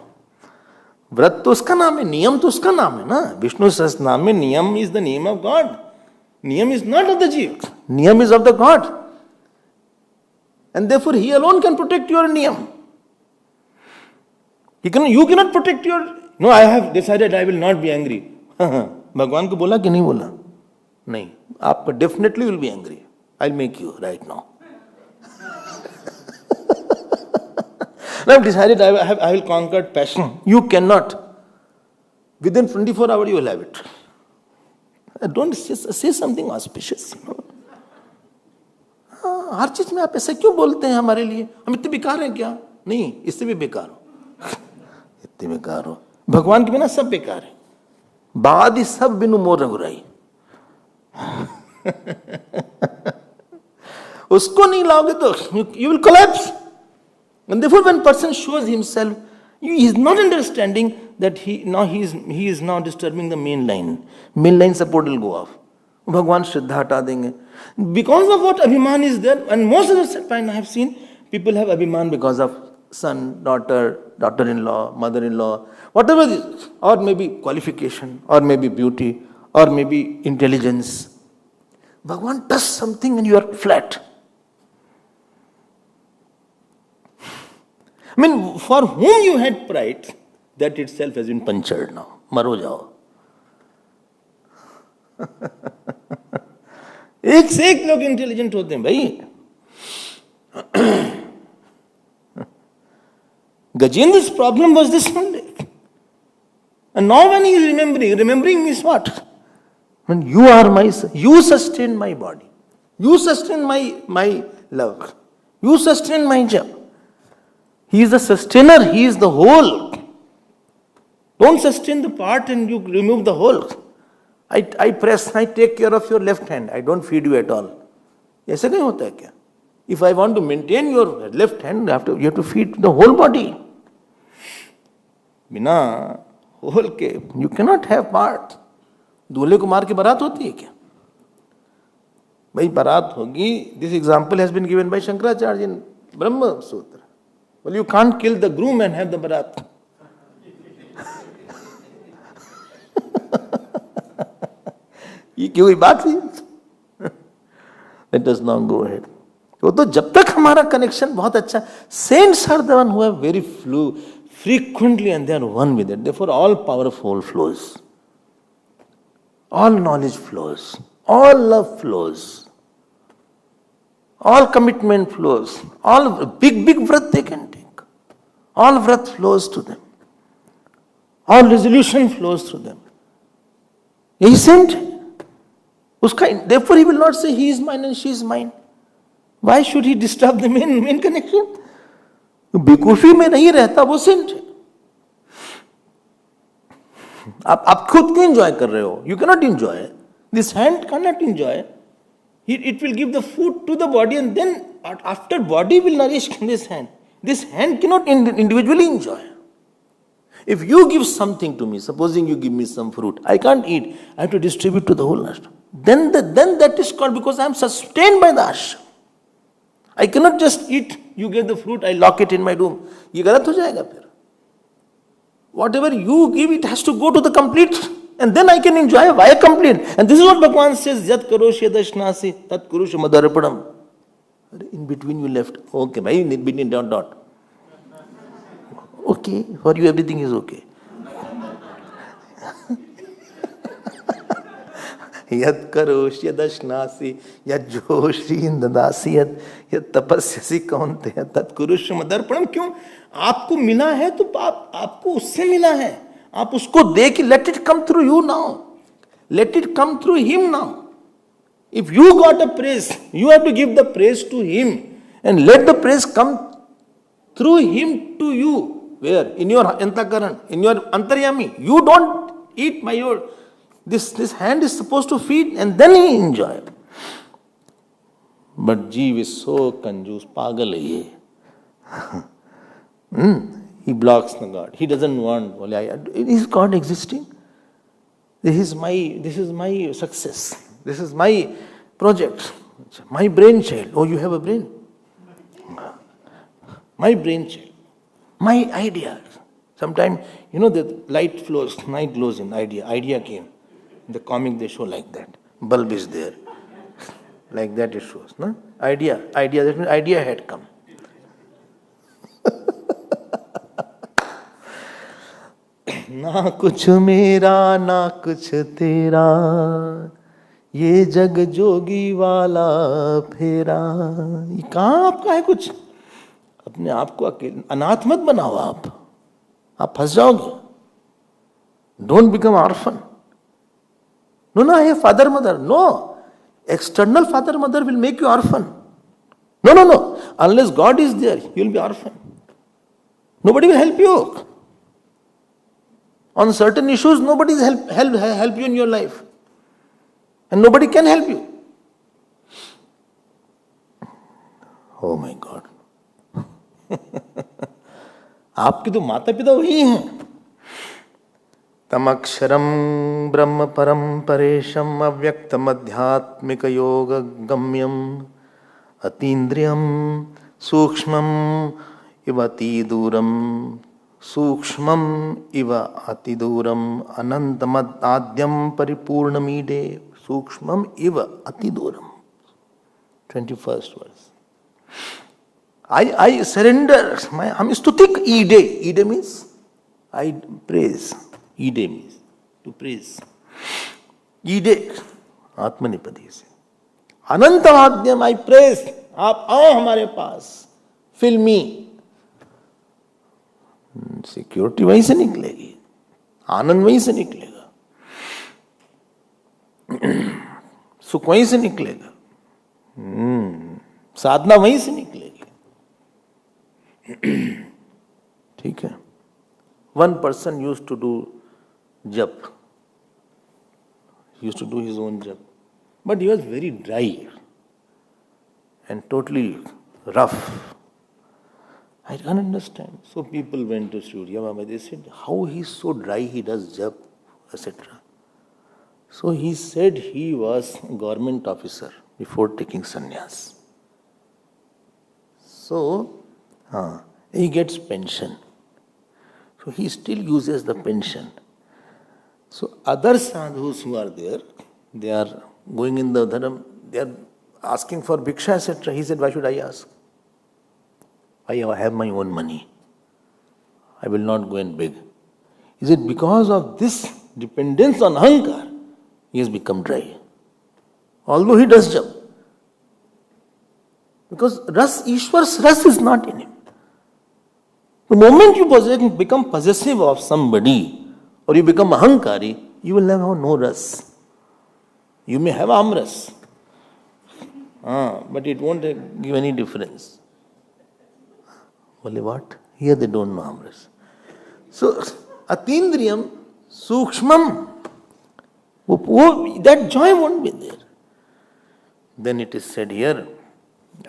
व्रत तो उसका नाम है, नियम तो उसका नाम है ना. विष्णु सहस्त्रनाम में नियम is the name of God. Niyam is not of the Jiva. Niyam is of the God. And therefore he alone can protect your niyam. You cannot protect your... No, I have decided I will not be angry. भगवान को बोला कि नहीं बोला? नहीं. आप definitely will be angry. I'll make you right now. I have decided I will conquer passion. You cannot. Within 24 hours you will have it. Don't say something auspicious. हर चीज में आप ऐसे क्यों बोलते हैं हमारे लिए? हम इतने बेकार हैं क्या? नहीं, इससे भी बेकार हो. इतने बेकार हो. भगवान के बिना सब बेकार है. बादी सब बिनु मोर रघुराई. उसको नहीं लाओगे तो you will collapse. And therefore when person shows himself, he is not understanding that he is now disturbing the main line. Main line support will go off. भगवान श्रद्धा हटा देंगे. Because of what Abhiman is there, and most of the time I have seen, people have Abhiman because of son, daughter, daughter-in-law, mother-in-law, whatever it is, or maybe qualification, or maybe beauty, or maybe intelligence. Bhagavan does something and you are flat. I mean, for whom you had pride, that itself has been punctured now. Maro jao. एक से एक लोग intelligent होते हैं भाई. Gajendra's problem was this one day. And now when he is remembering means what? When you are my son, you sustain my body. You sustain my love. You sustain my job. He is the sustainer, he is the whole. Don't sustain the part and you remove the whole. I take care of your left hand. I don't feed you at all. ऐसा नहीं होता है क्या? If I want to maintain your left hand, you have to feed the whole body. बिना whole के, you cannot have part. दूल्हे को मार के बारात होती है क्या? भाई बारात होगी. This example has been given by Shankaracharya in Brahma Sutra. Well, you can't kill the groom and have the barat. ये कोई बात नहीं. Let us now go ahead. तो जब तक हमारा कनेक्शन बहुत अच्छा, saints are the one who have very frequently and they are one with it. Therefore, all powerful flows, all knowledge flows, all love flows, all commitment flows, all big vrat they can take. All vrat flows to them. All resolution flows through them. He is saint. Therefore, he will not say he is mine and she is mine. Why should he disturb the main connection? बेकूफी में नहीं रहता वो Saint है. आप खुद को enjoy कर रहे हो. You cannot enjoy. This hand cannot enjoy. It will give the food to the body and then after body will nourish this hand. This hand cannot individually enjoy. If you give something to me, supposing you give me some fruit, I can't eat. I have to distribute to the whole ashram. Then that is called because I am sustained by the ashram. I cannot just eat. You get the fruit, I lock it in my room. ये गलत हो जाएगा फिर. Whatever you give, it has to go to the complete. And then I can enjoy. Why complete? And this is what Bhagavan says, Yat karosh yadashnasi, tat kurush madarapadam. In between you left. Okay, bhai, in between dot. Okay, for you everything is okay. Yat karosh yadashnasi, yat joshi indadasi, yat tapasyasi kaunte, tat kurush madarapadam. क्यों? आपको मिला है तो आपको उससे मिला है. आप उसको दे कि let it come through you now. Let it come through him now. If you got a praise, you have to give the praise to him and let the praise come through him to you. Where? In your antakaran, in your antaryami. You don't eat my your. This hand is supposed to feed and then he enjoy. But Jeev is so conjuice, pagal hai ye. He blocks the God. He doesn't want. Is God existing? This is my success. This is my project. My brainchild. Oh, you have a brain? My brainchild. My idea. Sometimes, the light flows, night glows in idea. Idea came. In the comic they show like that. bulb is there. Like that it shows, no? Idea, that means idea had come. ना कुछ मेरा ना कुछ तेरा, ये जग जोगी वाला फेरा। ये कहाँ आपका है कुछ? अपने आप को अकेले अनाथ मत बनाओ, आप फंस जाओगे। Don't become orphan. No, I have father, mother. No. External father, mother will make you orphan. No. Unless God is there, you will be orphan. Nobody will help you. On certain issues, nobody will help you in your life. And nobody can help you. Oh my God. आपके तो माता पिता वही हैं। तमक्षरम ब्रह्म परम परेशम अव्यक्तम अध्यात्मिक योग गम्यम अतीन्द्रियम सूक्ष्मम इव अतिदूरम सूक्ष्मम इव अतिदूरम अनंतम आद्यम परिपूर्णमीडे सूक्ष्मम इव अतिदूरम। 21st verse. I surrender. हम स्तुतिक ईडे, ईडे means I praise. ईडे means to praise. ईडे आत्मनिपदी से अनंत माध्यम I praise. आप आओ हमारे पास, fill me. सिक्योरिटी वहीं से निकलेगी, आनंद वहीं से निकलेगा, सुख वहीं से निकलेगा, साधना वहीं से निकलेगी। ठीक है। One person used to do jap. He used to do his own jap. But he was very dry and totally rough. I can't understand. So people went to Surya Baba. They said, how he's so dry, he does jap, etc. So he said he was a government officer before taking sannyas. So, he gets pension. So he still uses the pension. So other sadhus who are there, they are going in the dharam, they are asking for bhiksha, etc. He said, why should I ask? I have my own money. I will not go and beg. Is it because of this dependence on ahankar, he has become dry? Although he does jap. Because Ishwar's ras is not in him. The moment you become possessive of somebody or you become ahankari, you will never have no ras. You may have amras, but it won't give any difference. Only what? Here they don't know amras. So, atindriyam sukshmam, that joy won't be there. Then it is said here,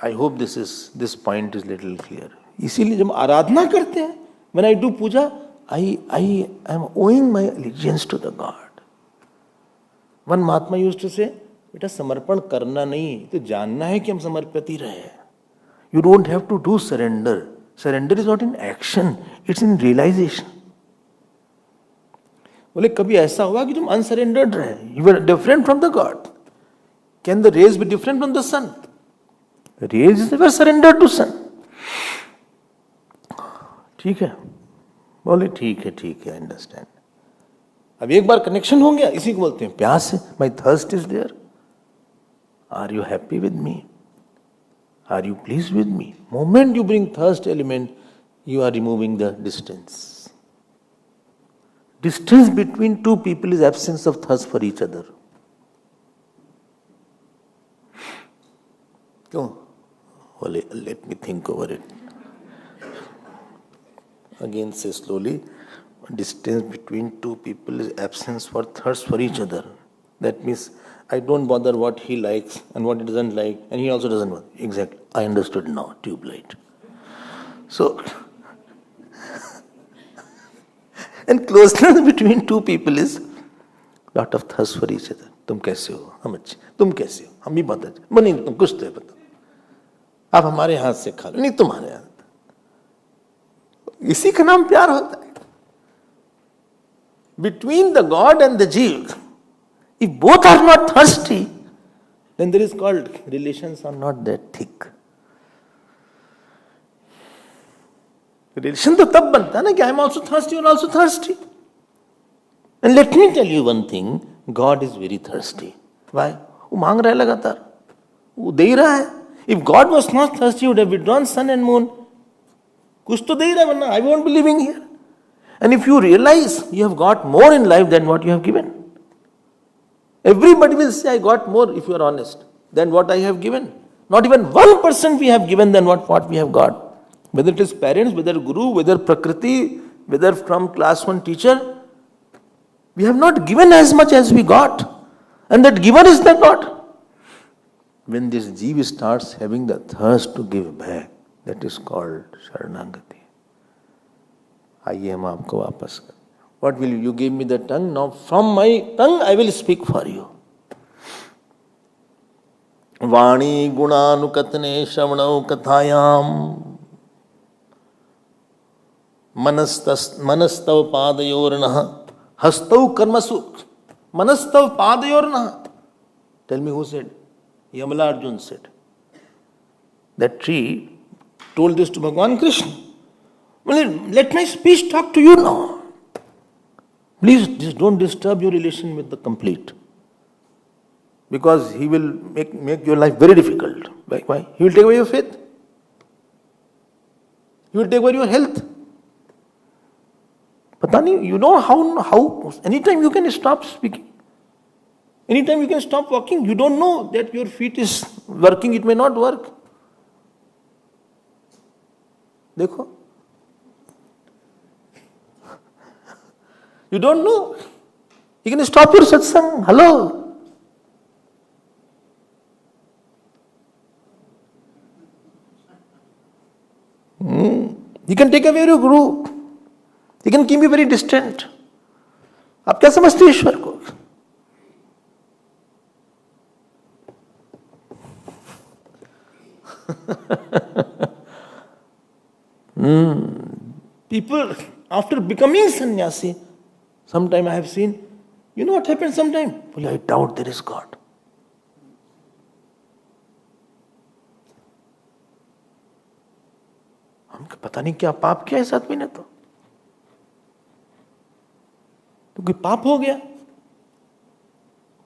I hope this point is little clear. इसीलिए जब आराधना करते हैं, when I do puja, I am owing my allegiance to the God. One Mahatma used to say, बेटा समर्पण करना नहीं, तो जानना है कि हम समर्पित ही रहे. You don't have to do surrender. Surrender is not in action, it's in realization. बोले कभी ऐसा हुआ कि तुम unsurrendered रहे, you were different from the God. Can the rays be different from the sun? The rays were surrendered to sun. ठीक है, बोले ठीक है, अंडरस्टैंड. अब एक बार कनेक्शन हो गया, इसी को बोलते हैं प्यास है. My thirst is there. Are you happy with me? Are you please with me? Moment you bring thirst element, you are removing the distance. Distance between two people is absence of thirst for each other. Oh, well, let me think over it. Again say slowly, distance between two people is absence for thirst for each other. That means I don't bother what he likes and what he doesn't like, and he also doesn't bother. Exactly. I understood now, tube light. So, and closeness between two people is lot of thirst for each other. तुम कैसे हो? हम अच्छे. तुम कैसे हो? हम भी बहुत अच्छे. नहीं, तुम कुछ तो बताओ. आप हमारे हाथ से खा लो. नहीं, तुम्हारे हाथ. इसी का नाम प्यार होता है. Between the God and the Jeev, If both are not thirsty, then there is called relations are not that thick. Relation तो तब बनता है ना कि I am also thirsty, you are also thirsty. And let me tell you one thing, God is very thirsty. Why? वो मांग रहा है लगातार, वो दे ही रहा है. If God was not thirsty, he would have withdrawn sun and moon. कुछ तो दे ही रहा है, वरना I won't be living here. And if you realize you have got more in life than what you have given, everybody will say, I got more, if you are honest, than what I have given. Not even 1% we have given than what we have got. Whether it is parents, whether guru, whether prakriti, whether from class 1 teacher, we have not given as much as we got. And that giver is the God. When this jeev starts having the thirst to give back, that is called Sharanagati. आइए हम आपको वापस करें. What will you give me the tongue? Now from my tongue I will speak for you. वाणी गुणानुकथने श्रवणौ कथायाम मनस्तव पादयोर्नः हस्तौ कर्मसु मनस्तव पादयोर्नः. Tell me who said? Yamala Arjun said. That tree told this to Bhagavan Krishna. Well, let my speech talk to you now. Please just don't disturb your relation with the complete. Because he will make your life very difficult. Why? He will take away your faith. He will take away your health. Pata nahi, you know how anytime you can stop speaking. Anytime you can stop walking. You don't know that your feet is working, it may not work. Dekho. You don't know. You can stop your satsang. Hello. You can take away your guru. You can keep me very distant. आप क्या समझते हैं ईश्वर को? People, after becoming sannyasi, sometime I have seen, you know what happens sometime? Well, I doubt there is God. हमको पता नहीं क्या पाप किया इस आदमी ने तो कोई पाप हो गया.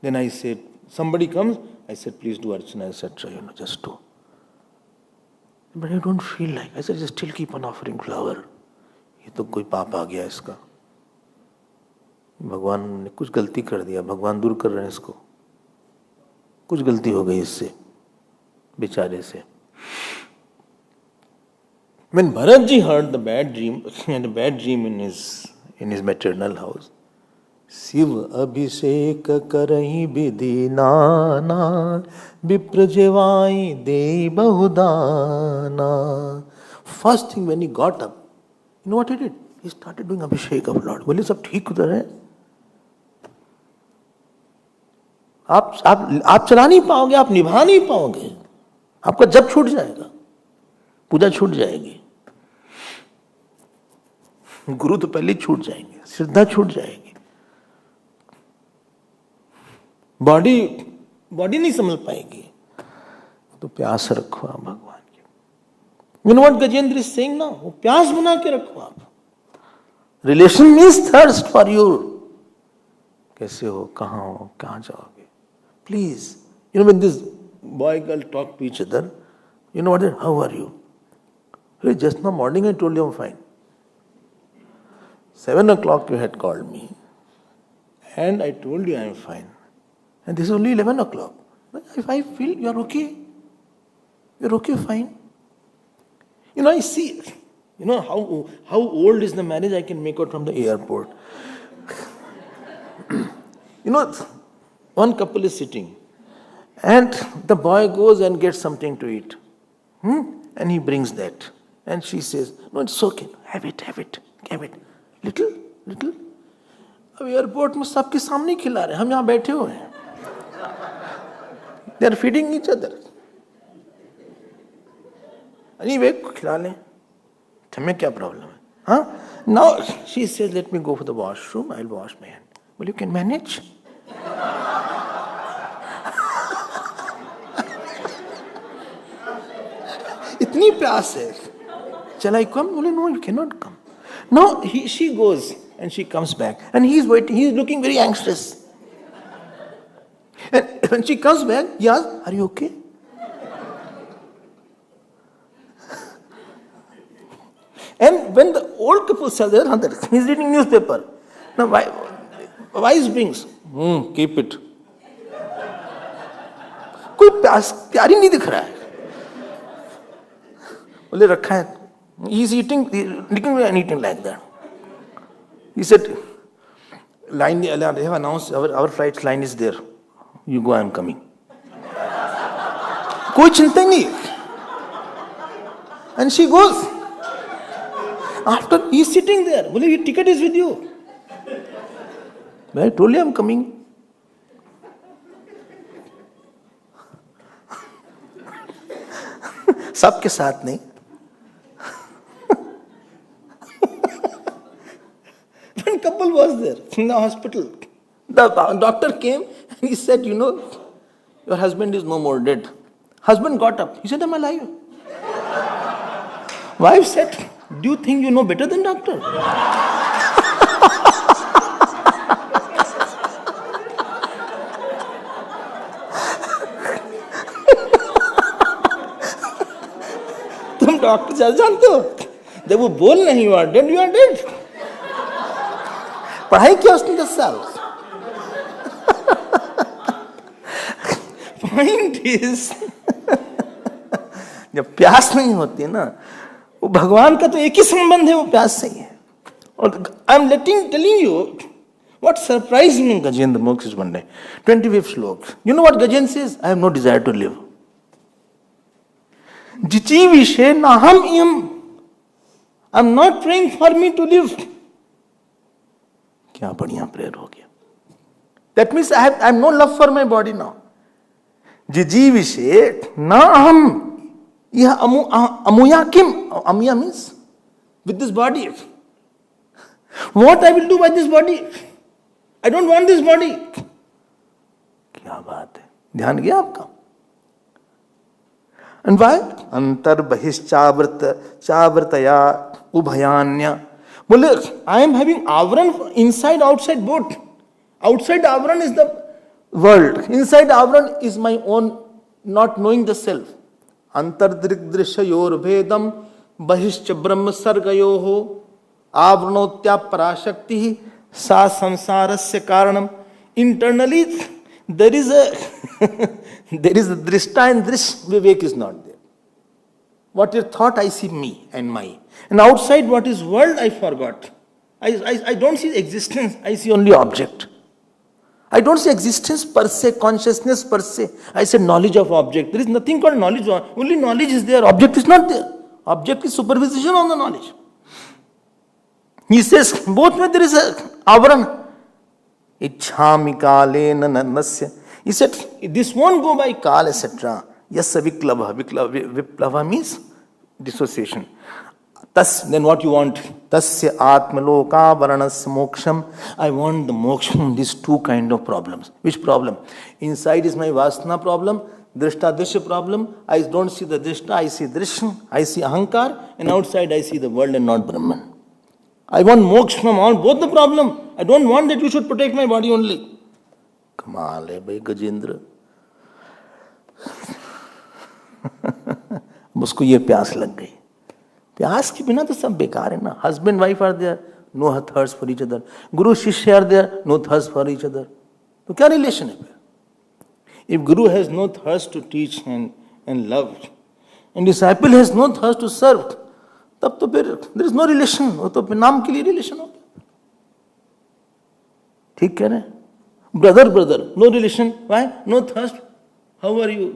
Then I said, somebody comes, I said, please do archana, etc. Just do. But I don't feel like. I said, just still keep on offering flower. ये तो कोई पाप आ गया इसका. भगवान ने कुछ गलती कर दिया, भगवान दूर कर रहे हैं इसको. कुछ गलती हो गई इससे, बेचारे से. When Bharatji heard the bad dream, and a bad dream in his maternal house, Shiv अभिषेक करहि विधि नाना विप्र जेवाई दे बहुदाना. First thing when he got up, you know what he did? He started doing abhishek of Lord. बोले सब ठीक उधर है. आप चला नहीं पाओगे, आप निभा नहीं पाओगे. आपका जप छूट जाएगा, पूजा छूट जाएगी, गुरु तो पहले छूट जाएंगे, श्रद्धा छूट जाएगी. बॉडी नहीं संभल पाएगी. तो प्यास रखो आप भगवान की. You know what Gajendra is saying now? वो प्यास बना के रखो आप. Relation means thirst for you. कैसे हो, कहाँ हो, कहाँ जाओगे? Please. When this boy girl talk to each other, you know what? How are you? Hey, just now morning I told you I'm fine. 7 o'clock you had called me. And I told you I'm fine. And this is only 11 o'clock. If I feel you are okay, you're okay, fine. I see, how old is the marriage I can make out from the airport. One couple is sitting and the boy goes and gets something to eat. And he brings that. And she says, no, it's okay. Have it. Little. अब airport में सबके सामने खिला रहे हैं, हम यहाँ बैठे हुए हैं. They are feeding each other. Anyway, खिला लें, हमें क्या प्रॉब्लम है? हाँ? Now she says, let me go for the washroom. I'll wash my hand. Well, you can manage. इतनी प्यास है. Shall I come? बोले, no, you cannot come. Now she goes and she comes back and he is waiting. He is looking very anxious. And when she comes back, he asks, are you okay? And when the old couple are there, he is reading newspaper. Now wife brings, keep it. कोई प्यार ही नहीं दिख रहा है. बोले रखा है. He is eating and eating like that. He said, line, they have announced our flight's line is there. You go, I am coming. कोई चिंता ही नहीं. And she goes. After he is sitting there, बोले your ticket is with you. I told you I am coming. सबके साथ नहीं. One couple was there in the hospital. The doctor came and he said, your husband is no more dead. Husband got up. He said, I'm alive. Wife said, do you think you know better than doctor? तुम doctor ज्यादा जानते हो. जब वो बोल नहीं you are dead. पढ़ाई किया उसने 10 साल. पॉइंट इज जब प्यास नहीं होती ना, वो भगवान का तो एक ही संबंध है, वो प्यास से ही है. और I am telling you what surprise me in Gajendra Moksha one day. 25th श्लोक. You know what Gajen says? I have no desire to live. जिची विषय नाहम इयम. I am not praying for me to live. क्या बढ़िया प्रेयर हो गया. That means I have no love for my body now. जिजी विषय ना अहम. यह अमुया किम. अमुया means with this body. What I will do by this body? I don't want this body. क्या बात है. ध्यान गया आपका. And why? अंतर बहिश्चावृतया उभयान्य. बोले I am having आवरण inside outside both. Outside आवरण is the world. Inside आवरण is my own not knowing the self. अंतर्दृग्दृश्योर भेदम बहिश्च ब्रह्म सर्गयोः आवरणोत्या पराशक्ति सा संसारस्य कारणम. Internally there is a drishta and drish vivek is not there. What is thought, I see me and my. And outside what is world, I forgot. I don't see existence, I see only object. I don't see existence per se, consciousness per se. I say knowledge of object. There is nothing called knowledge. Only knowledge is there. Object is not there. Object is superposition on the knowledge. He says, both way there is a avaran. Ichhami kalena nanasya. He said, this won't go by kal, etc. Yes, viplava. Viplava means dissociation. Thus, then what you want? Tasya atmaloka varanas moksham. I want the moksham, these two kind of problems. Which problem? Inside is my vasana problem, drishta drishya problem. I don't see the drishta, I see drishya, I see ahankar, and outside I see the world and not Brahman. I want moksha from all, both the problem. I don't want that you should protect my body only. कमाल है भाई गजेंद्र. उसको ये प्यास लग गई. प्यास के बिना तो सब बेकार है ना. Husband wife are there, no thirst for each other. Guru shishya are there, no thirst for each other. तो क्या रिलेशन है फिर? If guru has no thirst to teach and love and disciple has no thirst to serve, तब तो फिर there is no relation. वो तो फिर नाम के लिए रिलेशन हो गया. ठीक कह रहे हैं. Brother no relation. Why? No thirst. How are you?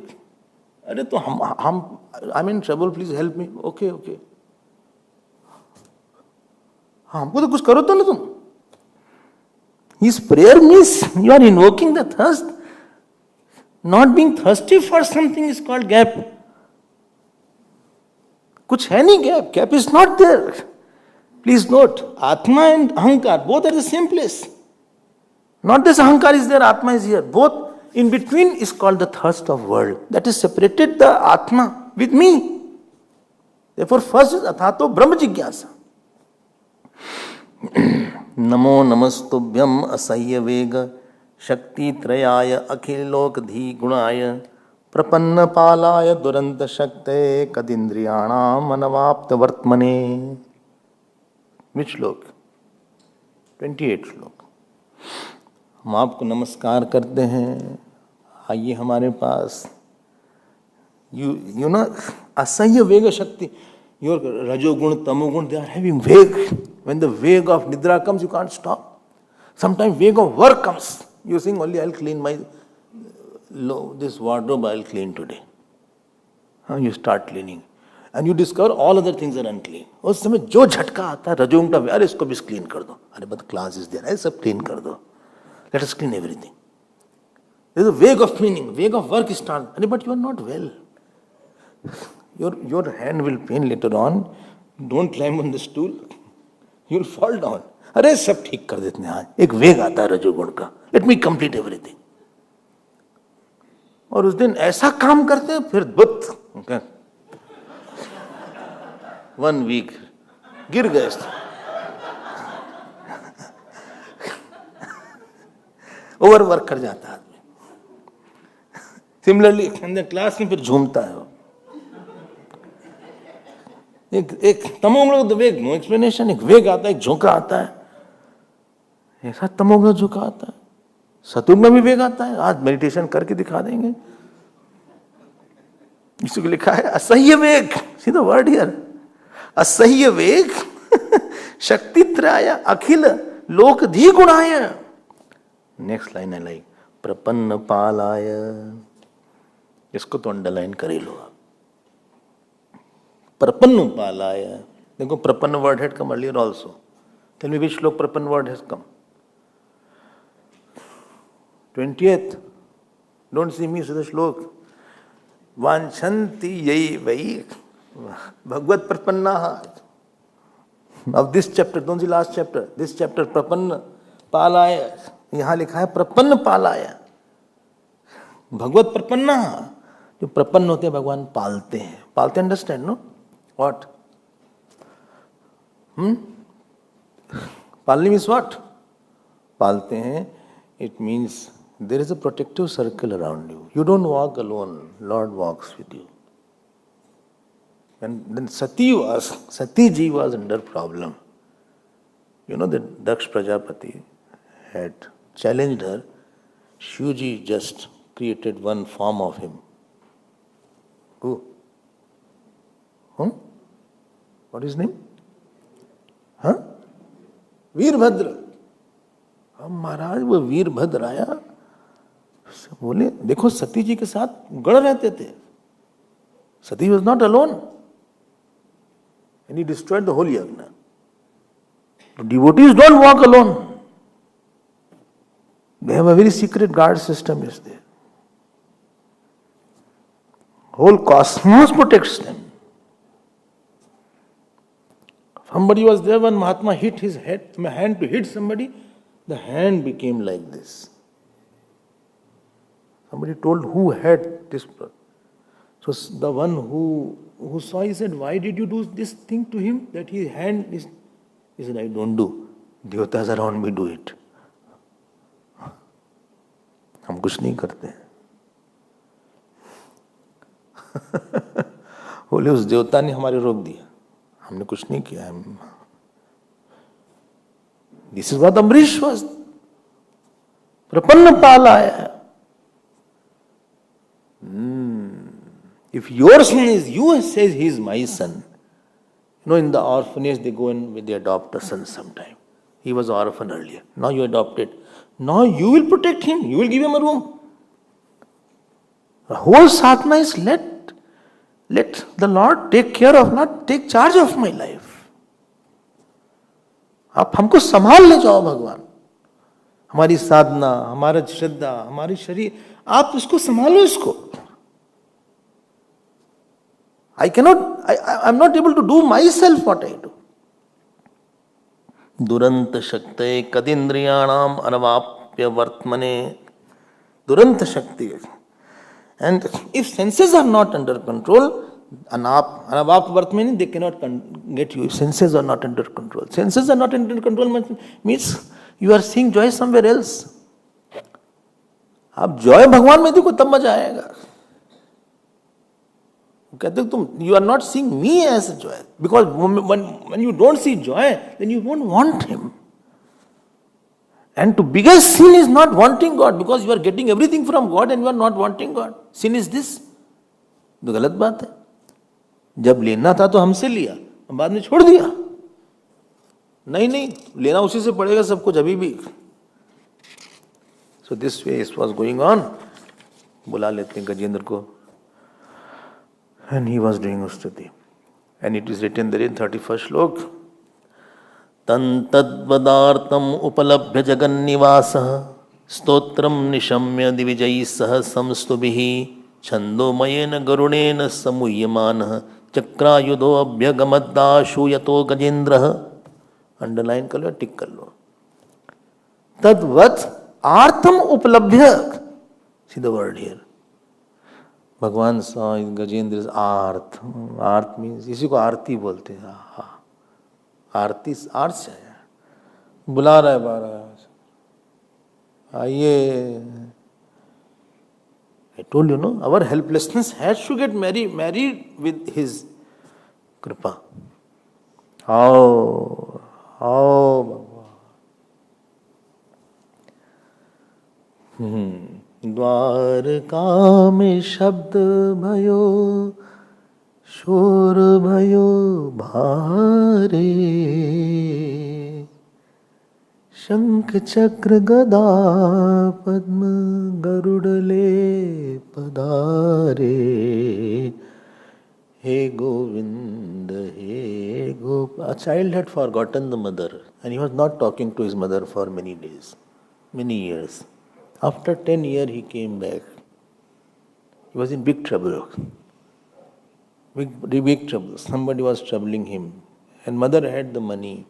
अरे तो हम I am in trouble, please help me. Okay. हाँ, हमको तो कुछ करो तो ना तुम. His prayer means you are invoking the thirst. Not being thirsty for something is called gap. कुछ है नहीं gap. Gap is not there. Please note, Atma and Ahankar both are the same place. Not this Ahankar is there, Atma is here. Both in between is called the thirst of world. That is separated the Atma with me. Therefore, first is athato brahma jigyasa. नमो नमस्तुभ्यम असह्य वेग शक्ति त्रयाय अखिल लोक धी गुणाय प्रपन्न पालाय दुरंत शक्ते कदिंद्रियाणाम अनवाप्त वर्तमने. विच श्लोक? 28 श्लोक. हम आपको नमस्कार करते हैं, आइए हमारे पास. यू नो असह्य वेग शक्ति. Your rajogun, tamogun, they are having vague. When the vague of nidra comes, you can't stop. Sometimes vague of work comes. You think only I'll clean my this wardrobe, I'll clean today. You start cleaning. And you discover all other things are unclean. उस समय जो झटका आता है रजोगुण का, अरे इसको भी क्लीन कर दो, अरे बट क्लास इज देयर, सब क्लीन कर दो. Let us clean everything. There is a vague of cleaning, vague of work start. अरे but you are not well. Your hand will pain later on. Don't climb on the stool. You will fall down. अरे सब ठीक कर देते हैं आज. एक वेग आता है रजोगुण का. Let me complete everything. और उस दिन ऐसा काम करते हैं फिर बुत 1 week गिर गए. ओवर वर्क कर जाता है आदमी. सिमिलरली अंदर क्लास में फिर झूमता है. एक तमोगुण वेग, नो एक्सप्लेनेशन. एक वेग आता है, एक झोंका आता है. ऐसा तमोगुण झोंका आता है. सतुगुण भी वेग आता है. आज मेडिटेशन करके दिखा देंगे. इसी को लिखा है असह्य वेग. See the word here. असह्य वेग शक्ति त्रय अखिल लोक धी गुणाय. नेक्स्ट लाइन है लाइक प्रपन्न पालाय. इसको तो अंडरलाइन कर ही लो आप. प्रपन्न पालाय. देखो प्रपन्न word had come earlier also. Tell me which श्लोक प्रपन्न word has come. 20th. Don't see me, see the श्लोक. वांछन्ति यही वही भगवत प्रपन्ना. Of this chapter, don't see last chapter, this chapter प्रपन्न पालाय. यहां लिखा है प्रपन्न पालाय. भगवत प्रपन्ना. जो प्रपन्न होते हैं भगवान पालते हैं. पालते अंडरस्टैंड नो व्हाट? पालने मीन्स व्हाट? पालते हैं. It means there is a protective circle around you. You don't walk alone. Lord walks with you. And then Sati ji was under problem. You know that Daksh Prajapati had challenged her. Shivji just created one form of him. Who? What is his name? Virbhadra. अब महाराज वो वीरभद्र आया. बोले देखो सती जी के साथ गढ़ रहते थे. सती was not alone. And he destroyed the whole yagna. Devotees don't walk alone. They have a very secret guard system is there. Whole cosmos protects them. Somebody was there when Mahatma hit his hand to hit somebody. The hand became like this. Somebody told who had this. So the one who saw, he said, why did you do this thing to him? That his hand is. He said, I don't do. Devatas around me do it. हम कुछ नहीं करते. बोले उस देवता ने हमारे रोक दिया. हमने कुछ नहीं किया. This is what Amrish was. प्रपन्न पालाय. If your son is, you says he is my son. You know, in the orphanage they go and they adopt a son sometime. He was orphan earlier. Now you adopted. Now you will protect him. You will give him a room. The whole sadhana is let the Lord take care of, not take charge of my life. आप हमको संभाल ले जाओ भगवान. हमारी साधना, हमारा श्रद्धा, हमारी शरीर, आप इसको संभालो. इसको I'm not able to do myself what I do. दुरंत शक्ते कदिंद्रियाणाम अनवाप्य वर्तमने. Duranta Shakti. And if senses are not under control, Anabapt birth meaning they cannot get you. Senses are not under control. Senses are not under control means you are seeing joy somewhere else. आप Joy भगवान में देखो तब मजा आएगा. कहते हो तुम you are not seeing me as a joy, because when you don't see joy, then you won't want him. And to biggest sin is not wanting God, because you are getting everything from God and you are not wanting God. Sin is this. तो गलत बात है. जब लेना था तो हमसे लिया, बाद में छोड़ दिया. नहीं लेना उसी से पड़ेगा सब कुछ अभी भी. So this way it was going on. बुला लेते हैं गजेंद्र को. And he was doing Ustati. And it is written there in 31st श्लोक. तं तद्वदार्तम उपलभ्य जगन्निवासः स्तोत्रम निशम्य दिविजैः सह संस्तुभिः छन्दोमयेन गरुडेन समुह्यमानः चक्रायुधो अभ्यगमद्दाशु यतो गजेन्द्रः. अंडरलाइन कर लो, टिक कर लो. तद्वत् आर्तम उपलभ्य. See the word here. भगवान saw गजेंद्र आर्त. आर्त मीन्स इसी को आरती बोलते हैं. आरती आर्त से आया. बुला रहा है बारह. आइए. I told you, no, our helplessness has to get married with his kripa. How Bhagwan. Dwarka में शब्द भयो शोर भयो भारे शंख चक्र गदा पद्म गरुड़ले पधारे. Hey Govind, hey Gopal. A child had forgotten the mother and he was not talking to his mother for many days, many years. After 10 years he came back. He was in big trouble. Big trouble. Somebody was troubling him. And mother had the money.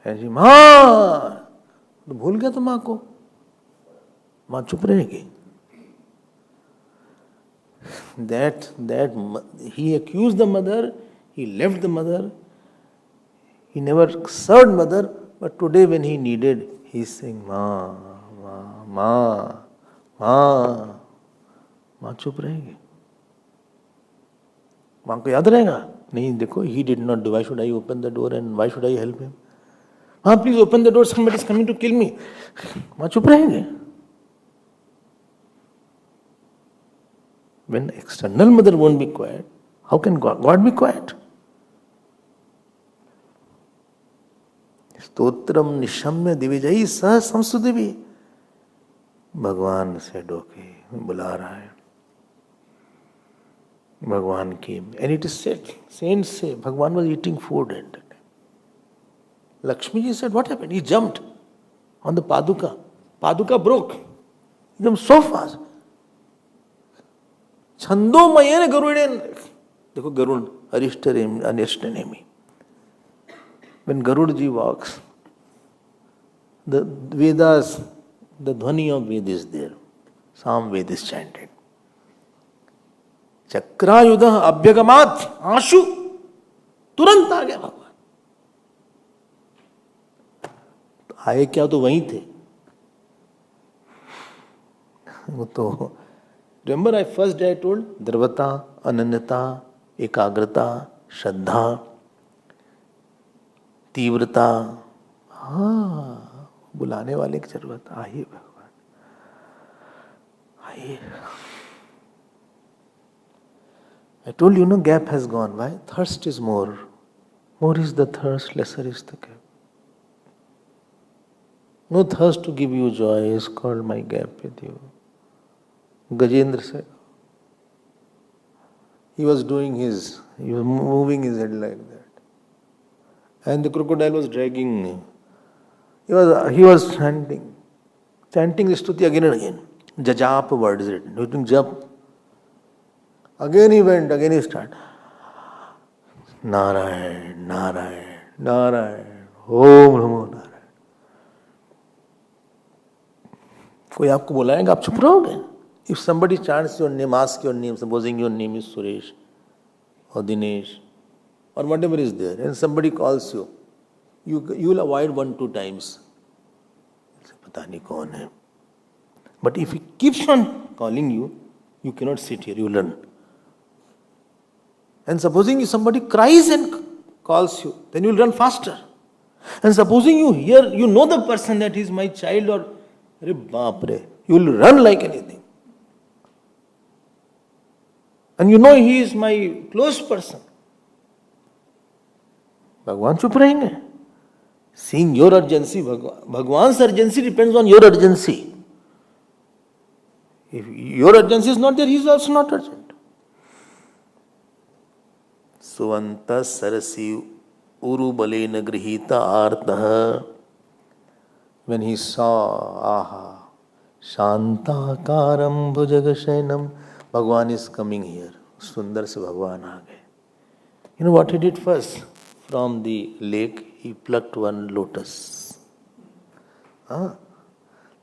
And she, माँ, तो भूल गया तो माँ को. माँ चुप रहेगी. That he accused the mother, he left the mother, he never served mother, but today when he needed, he is saying, माँ, माँ, माँ. माँ चुप रहेगी. माँ को याद रहेगा? नहीं, देखो, he did not do. Why should I open the door and why should I help him? माँ, please open the door, somebody is coming to kill me. माँ चुप रहेंगे. When external mother won't be quiet, how can God be quiet? Stotram निशम्य दिविजयी सह संस्तुतिभिः. भगवान से डोके बुला रहा है. Bhagavan came. And it is said, saints say, Bhagavan was eating food at that time. Lakshmi ji said, what happened? He jumped on the Paduka. Paduka broke. He jumped so fast. Chandomayena Garuden. Dekho Garud, Arishtanemi. When Garud ji walks, the Vedas, the dhvani of Ved is there. Sam Ved is chanted. Chakrayudha अभ्यगमात आशु. तुरंत आ गया भगवान. आए क्या तो वहीं थे. वो तो remember I first day I told द्रवता, अनन्यता, एकाग्रता, श्रद्धा, तीव्रता. हाँ, बुलाने वाले की जरूरत. आइए भगवान, आइए. I told you, no, gap has gone. Why? Thirst is more. More is the thirst, lesser is the gap. No thirst to give you joy is called my gap with you. Gajendra said. He was moving his head like that. And the crocodile was dragging him. He was chanting the stuti again and again. Jajap word is written. You think jap? Again he went, again he started. Narayan, Narayan, Narayan, Om Namo Narayan. कोई आपको बुलाएगा, आप चुप रहोगे? If somebody chants your name, asks your name, supposing your name is Suresh or Dinesh or whatever is there, and somebody calls you, you will avoid 1-2 times. Pata nahi kaun hai. But if he keeps on calling you, you cannot sit here, you learn. And supposing somebody cries and calls you, then you will run faster. And supposing you hear, you know the person that is my child or Arey baap re, you will run like anything. And you know he is my close person. Bhagwan chup rahenge. Seeing your urgency, Bhagwan's urgency depends on your urgency. If your urgency is not there, he is also not urgent. Suvanta sarasi urubalena grihita artaha. When he saw, aha, shantakaram bhujagasainam, Bhagwan is coming here. Sundar se Bhagwan aa gaye. You know what he did first? From the lake, he plucked one lotus.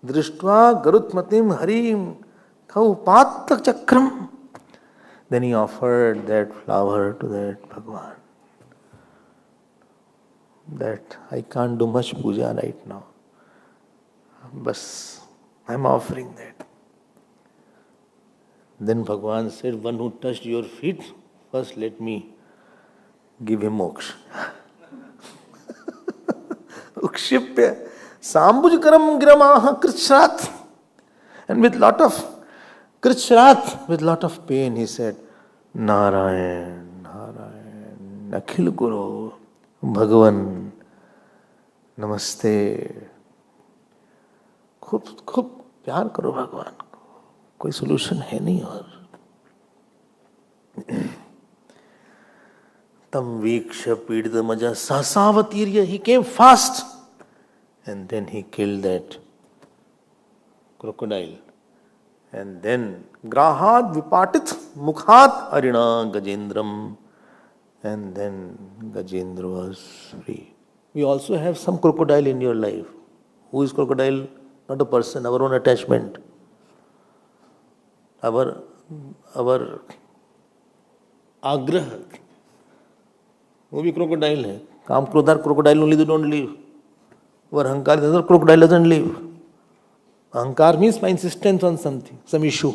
Drishtva garutmatim harim kaupatak chakram. Then he offered that flower to that Bhagwan. That I can't do much puja right now. Bas, I'm offering that. Then Bhagwan said, one who touched your feet, first let me give him moksha. Ukshipya sambujkaram gramaha krishrat. And with lot of krishrat, with lot of pain, he said, Narayan, Narayan, Akhil Guru, Bhagavan, Namaste. खूब प्यार करो भगवान को, कोई solution है नहीं और तम वीक्ष पीड़ित मजा सहसावतीर्य, he came fast and then he killed that crocodile and then grahat vipatit mukhat arina gajendram, and then Gajendra was free. We also have some crocodile in your life. Who is crocodile? Not a person, our own attachment. Our agraha. वो भी crocodile है. काम क्रोधार crocodile only, they don't live. Our ahankar, the other crocodile doesn't live. Ahankar means my insistence on something, some issue.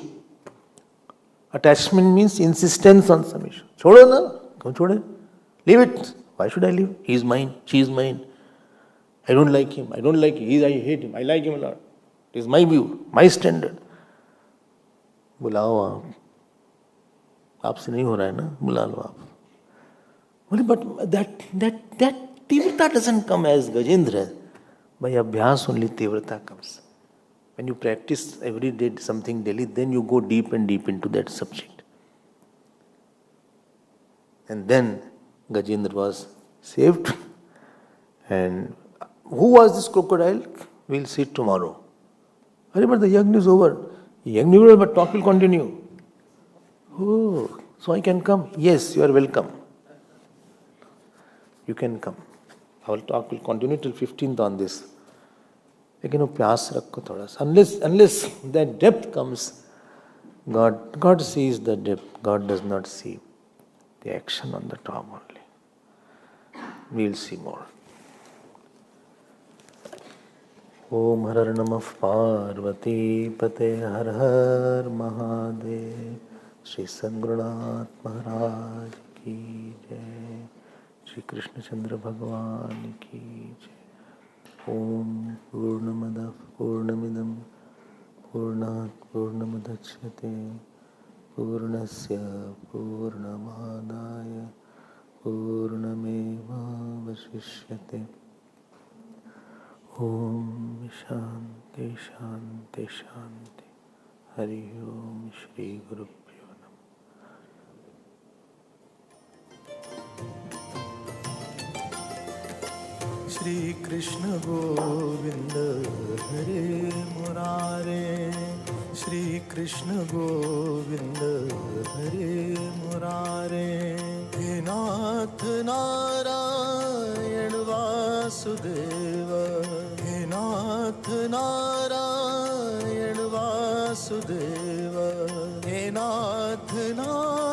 Attachment means insistence on some issue. छोड़ो ना, क्यों छोड़े? Leave it. Why should I leave? He is mine, she is mine. I don't like him, I don't like him, I hate him, I like him a lot. It is my view, my standard. बुलाओ आप, आपसे नहीं हो रहा है ना, बुला लो आप. बोले, but that tivrata doesn't come as Gajendra. By abhyas only tivrata comes. When you practice every day something daily, then you go deep and deep into that subject. And then Gajendra was saved. And who was this crocodile? We'll see it tomorrow. But the yajna is over. Yajna is over, but talk will continue. Oh, so I can come? Yes, you are welcome. You can come. Our talk will continue till 15th on this. लेकिन वो प्यास रखो थोड़ा सा. Unless that depth comes, God sees the depth. God does not see the action on the top only. We'll see more. Om Har Namah Parvati Pate Har Har Mahadev. Shri Sangurunath Maharaj Ki Jai. Shri Krishna Chandra Bhagwan Ki Jai. Om Purnamada Purnamidam Purnat Purnamadachyate Purnasya Purnamadaya Purnameva Vasishyate. Om Shanti Shanti Shanti. Hari Om Shri Guru Pyo Namah. Shri Krishna Govinda Hare Murare. Shri Krishna Govinda Hare Murare. He Nath Narayan Vasudeva. He Nath Narayan Vasudeva. Nath Nath